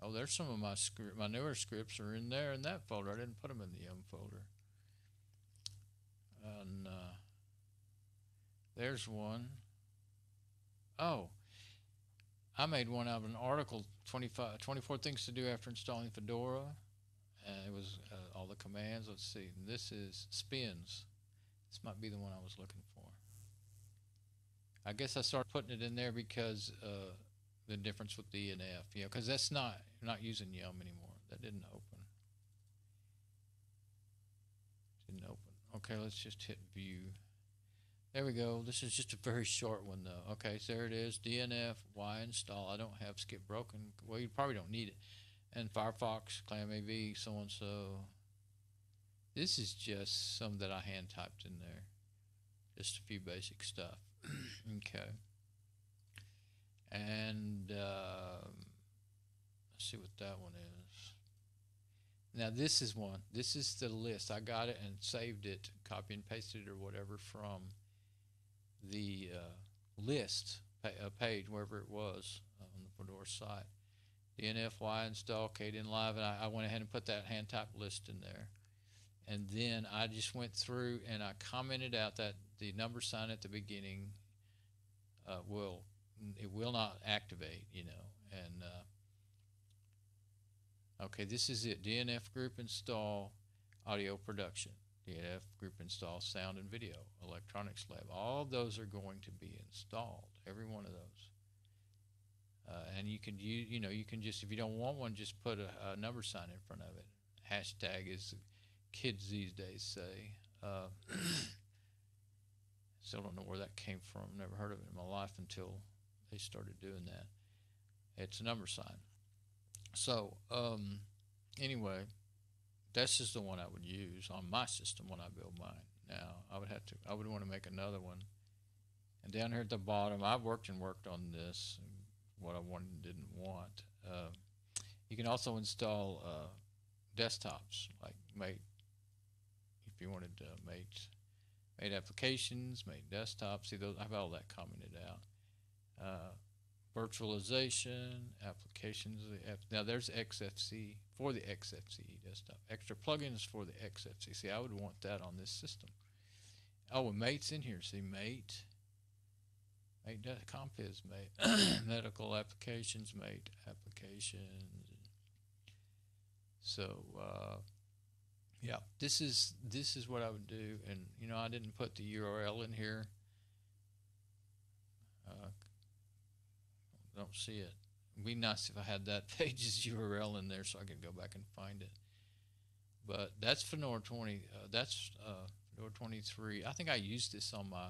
Oh, there's some of my newer scripts are in there in that folder. I didn't put them in the yum folder. And there's one. Oh, I made one out of an article, 24 things to do after installing Fedora. And it was all the commands. Let's see. And this is spins. This might be the one I was looking for. I guess I started putting it in there because the difference with the DNF, because that's not using yum anymore. That didn't open. Okay, let's just hit view. There we go. This is just a very short one though. Okay, so there it is. DNF Y install. I don't have skip broken. Well, you probably don't need it. And Firefox, ClamAV, so and so. This is just some that I hand typed in there. Just a few basic stuff. Okay. And let's see what that one is. Now this is one. This is the list. I got it and saved it, copy and pasted it or whatever from the list page, wherever it was on the Fedora site. DNFY install Kden Live, and I went ahead and put that hand type list in there. And then I just went through and I commented out that the number sign at the beginning it will not activate, and okay, this is it. DNF group install audio production, DNF group install sound and video, electronics lab. All of those are going to be installed, every one of those. And you can use, you can just, if you don't want one, just put a number sign in front of it. Hashtag, as the kids these days say. Still don't know where that came from. Never heard of it in my life until they started doing that. It's a number sign. So anyway, this is the one I would use on my system when I build mine. Now I would want to make another one. And down here at the bottom, I've worked on this, what I wanted and didn't want. You can also install desktops, like Mate, if you wanted Mate applications, Mate desktops. See those? I have all that commented out. Virtualization, applications. Now there's XFCE for the XFCE desktop. Extra plugins for the XFCE. See, I would want that on this system. Oh, and Mate's in here. See, Mate. Compiz, Mate. Medical applications, Mate applications. So, yeah, this is what I would do. And, I didn't put the URL in here. Don't see it. It'd be nice if I had that page's URL in there so I could go back and find it. But that's Fedora 20. That's Fedora 23. I think I used this on my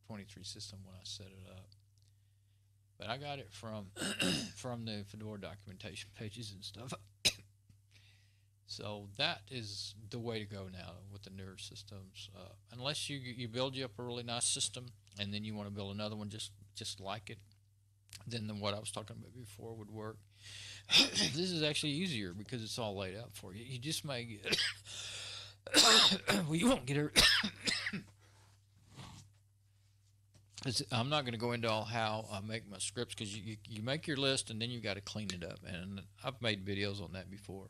23 system when I set it up. But I got it from from the Fedora documentation pages and stuff. So that is the way to go now with the newer systems. Unless you build you up a really nice system and then you want to build another one just like it. Then what I was talking about before would work. This is actually easier because it's all laid out for you. You just may get well, you won't get it. I'm not going to go into all how I make my scripts because you make your list and then you got to clean it up. And I've made videos on that before.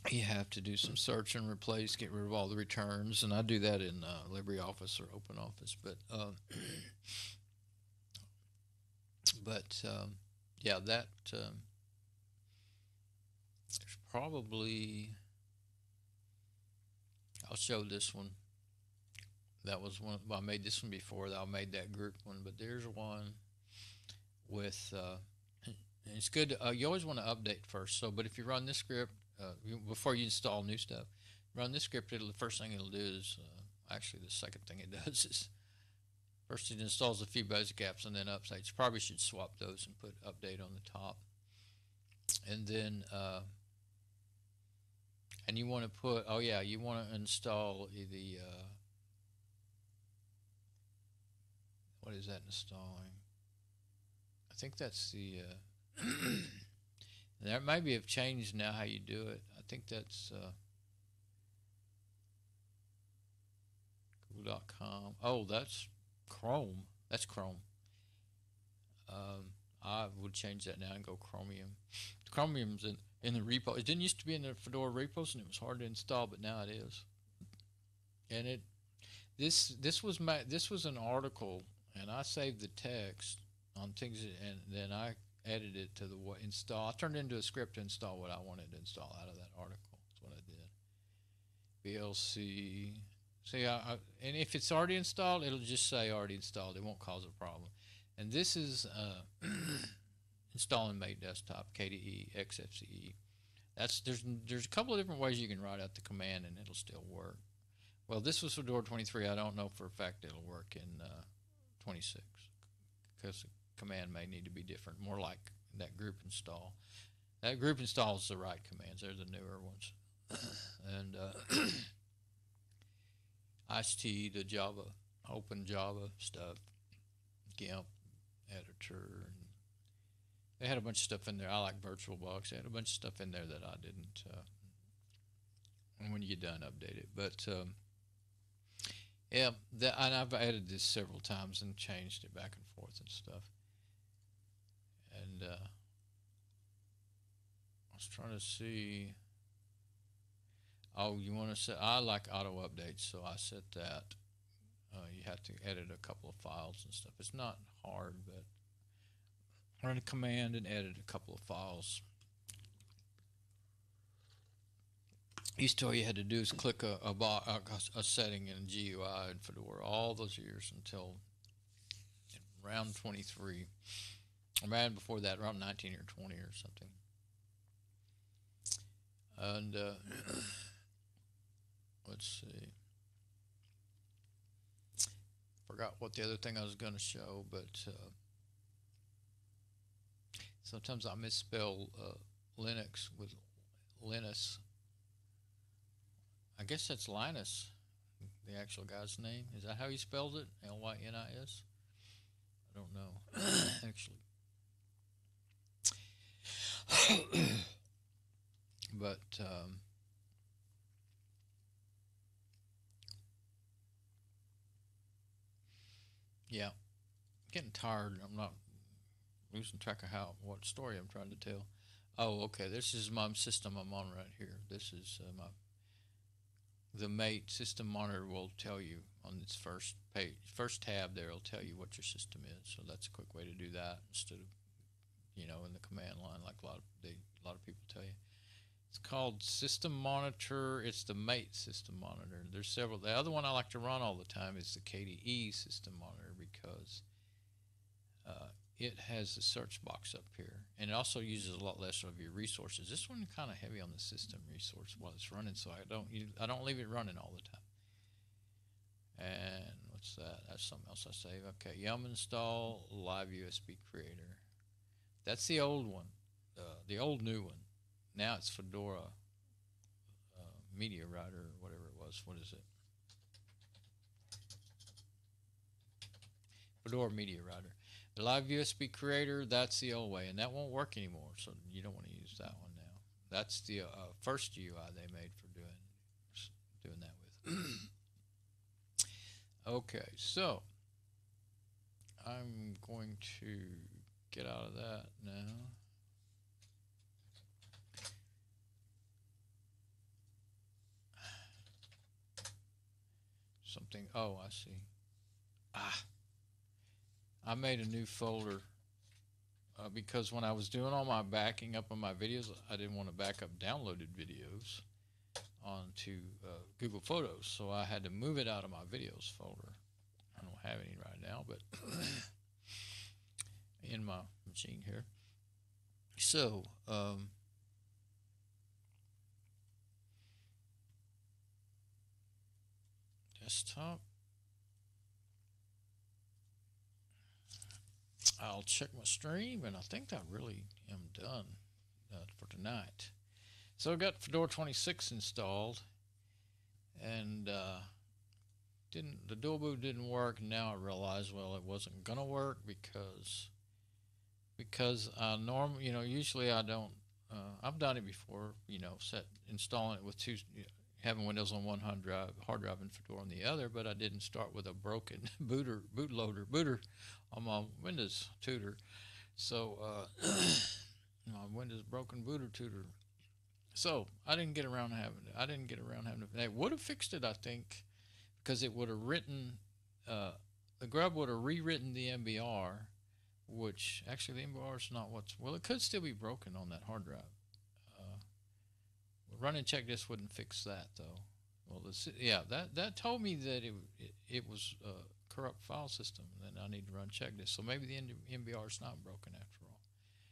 You have to do some search and replace, get rid of all the returns, and I do that in LibreOffice or OpenOffice. But yeah, that there's probably, I'll show this one. That was one. Well, I made this one before. I made that group one, but there's one with. It's good. You always want to update first. So, but if you run this script before you install new stuff, run this script. The first thing it'll do is actually the second thing it does is first it installs a few basic apps and then updates. Probably should swap those and put update on the top, and then and you want to put. Oh yeah, you want to install the. What is that installing? think that's the that maybe have changed now how you do it. I think that's Google.com. Oh, that's Chrome. That's Chrome. I would change that now and go Chromium. Chromium's in the repo. It didn't used to be in the Fedora repos, and it was hard to install, but now it is. And this was an article, and I saved the text on things, and then I edited it to the install. I turned it into a script to install what I wanted to install out of that article. That's what I did. VLC. See, and if it's already installed, it'll just say already installed. It won't cause a problem. And this is install and make desktop, KDE, XFCE. There's a couple of different ways you can write out the command and it'll still work. Well, this was Fedora 23. I don't know for a fact it'll work in 26 because the command may need to be different, more like that group install. That group install is the right commands. They're the newer ones. And IST, the Java, open Java stuff, GIMP, editor, and they had a bunch of stuff in there. I like VirtualBox. They had a bunch of stuff in there that I didn't. And when you get done, update it. But yeah, and I've added this several times and changed it back and forth and stuff. And I was trying to see. Oh, you want to set? I like auto updates, so I set that. You have to edit a couple of files and stuff. It's not hard, but run a command and edit a couple of files. Used to all you had to do is click a setting in GUI in Fedora all those years until around 23. Or man, before that, around 19 or 20 or something. And let's see. Forgot what the other thing I was going to show, but sometimes I misspell Linux with Linus. I guess that's Linus, the actual guy's name. Is that how he spells it? Lynis? I don't know, actually. But yeah, getting tired. I'm not losing track of what story I'm trying to tell. Oh, okay. This is my system I'm on right here. This is the mate system monitor will tell you on its first page, first tab there. It'll tell you what your system is. So that's a quick way to do that instead of in the command line like a lot of people tell you. It's called System Monitor. It's the mate System Monitor. There's several. The other one I like to run all the time is the KDE System Monitor because it has a search box up here, and it also uses a lot less of your resources. This one kind of heavy on the system resource while it's running, so I don't leave it running all the time. And what's that? That's something else I save. Okay, yum install live USB creator. That's the old one, the old new one. Now it's Fedora Media Writer or whatever it was. What is it? Fedora Media Writer. The live USB creator, that's the old way, and that won't work anymore, so you don't want to use that one now. That's the first UI they made for doing that with. Okay, so I'm going to get out of that now. Something. Oh, I see. I made a new folder because when I was doing all my backing up on my videos, I didn't want to back up downloaded videos onto Google Photos, so I had to move it out of my videos folder. I don't have any right now, but in my machine here. So desktop. I'll check my stream, and I think I really am done for tonight. So I got Fedora 26 installed, and the dual boot didn't work. And now I realize, well, it wasn't gonna work because because usually I don't. I've done it before, installing it with two, having Windows on one hard drive and Fedora on the other, but I didn't start with a broken booter on my Windows tutor. So my Windows broken booter tutor. So I didn't get around to having it. I didn't get around having it. They would have fixed it, I think, because it would have written, the grub would have rewritten the MBR, which actually the MBR is not it could still be broken on that hard drive. Running check disk wouldn't fix that though. Well, that told me that it was a corrupt file system, and then I need to run check disk. So maybe the MBR is not broken after all.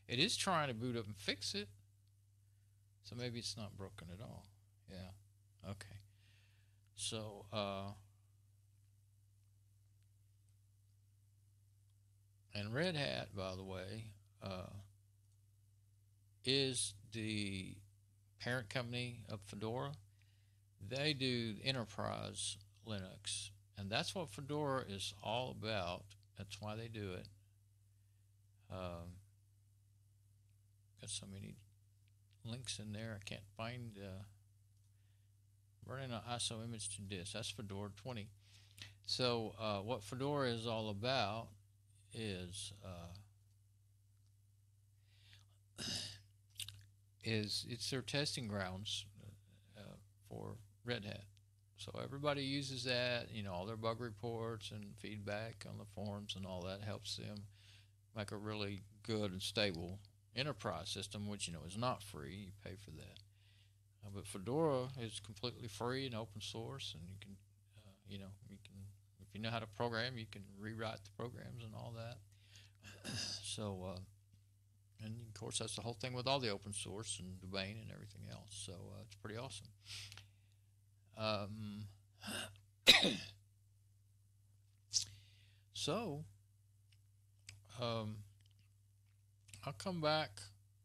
It is trying to boot up and fix it, so maybe it's not broken at all. Yeah. Okay. So and Red Hat, by the way, is the parent company of Fedora. They do enterprise Linux, and that's what Fedora is all about. That's why they do it. Got so many links in there. I can't find running an ISO image to disk. That's Fedora 20. So what Fedora is all about is it's their testing grounds for Red Hat. So everybody uses that, all their bug reports and feedback on the forums and all that helps them make a really good and stable enterprise system, which, is not free. You pay for that. But Fedora is completely free and open source, and you can, if you know how to program, you can rewrite the programs and all that. So, and of course, that's the whole thing with all the open source and domain and everything else. So it's pretty awesome. I'll come back.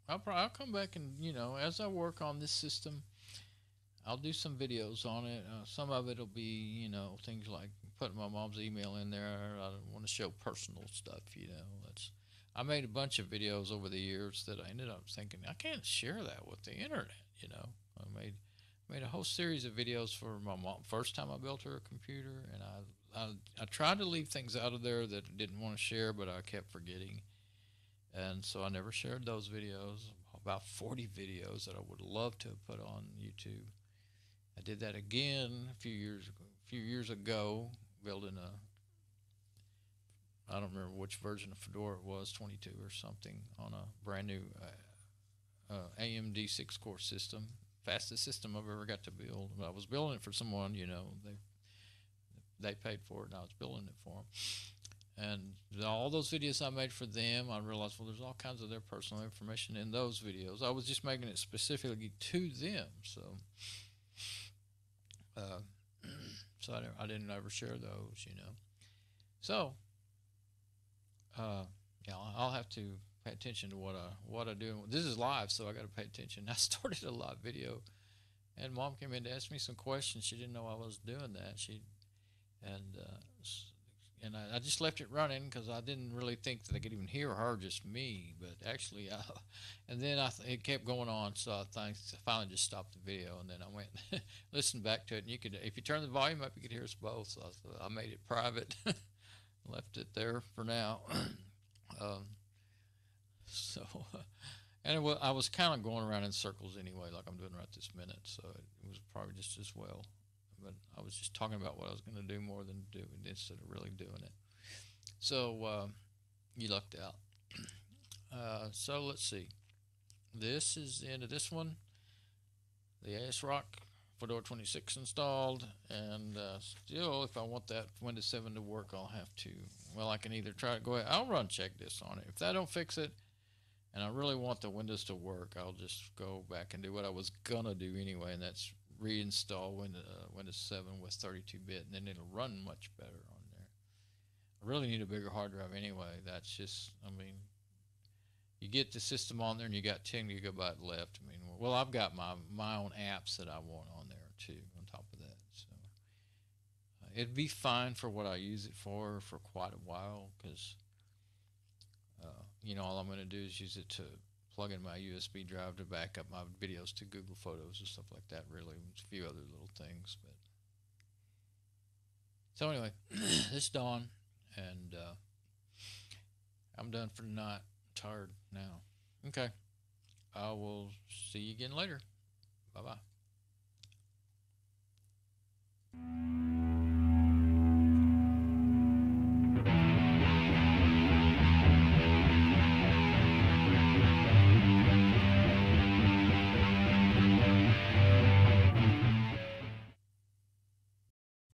I'll come back and as I work on this system, I'll do some videos on it. Some of it'll be things like putting my mom's email in there. I don't want to show personal stuff. I made a bunch of videos over the years that I ended up thinking I can't share that with the internet. I made a whole series of videos for my mom. First time I built her a computer, and I tried to leave things out of there that I didn't want to share, but I kept forgetting. And so I never shared those videos, about 40 videos that I would love to have put on YouTube. I did that again a few years ago, building I don't remember which version of Fedora it was, 22 or something, on a brand new AMD 6-core system, fastest system I've ever got to build. I was building it for someone, they paid for it, and I was building it for them. And all those videos I made for them, I realized, well, there's all kinds of their personal information in those videos. I was just making it specifically to them, so I didn't ever share those, So, I'll have to pay attention to what I do. This is live, so I got to pay attention. I started a live video, and Mom came in to ask me some questions. She didn't know I was doing that. And I just left it running because I didn't really think that I could even hear her, just me. But actually, and then it kept going on, so I finally just stopped the video, and then I went and listened back to it. And if you turn the volume up, you could hear us both. So I made it private, left it there for now. And I was kind of going around in circles anyway, like I'm doing right this minute. So it was probably just as well. But I was just talking about what I was going to do more than doing instead of really doing it. So you lucked out. So let's see. This is the end of this one. The ASRock Fedora 26 installed, and still, if I want that Windows 7 to work, I'll have to. Well, I can either try to go ahead. I'll run check this on it. If that don't fix it, and I really want the Windows to work, I'll just go back and do what I was gonna do anyway, and that's reinstall Windows 7 with 32-bit, and then it'll run much better on there. I really need a bigger hard drive anyway. That's just, you get the system on there and you got 10 gigabyte left. Well, I've got my own apps that I want on there too, on top of that. So it'd be fine for what I use it for quite a while, because You know, all I'm going to do is use it to plug in my USB drive to back up my videos to Google Photos and stuff like that. Really, a few other little things. But so anyway, this is Dawn, and I'm done for the night. I'm tired now. Okay, I will see you again later. Bye bye.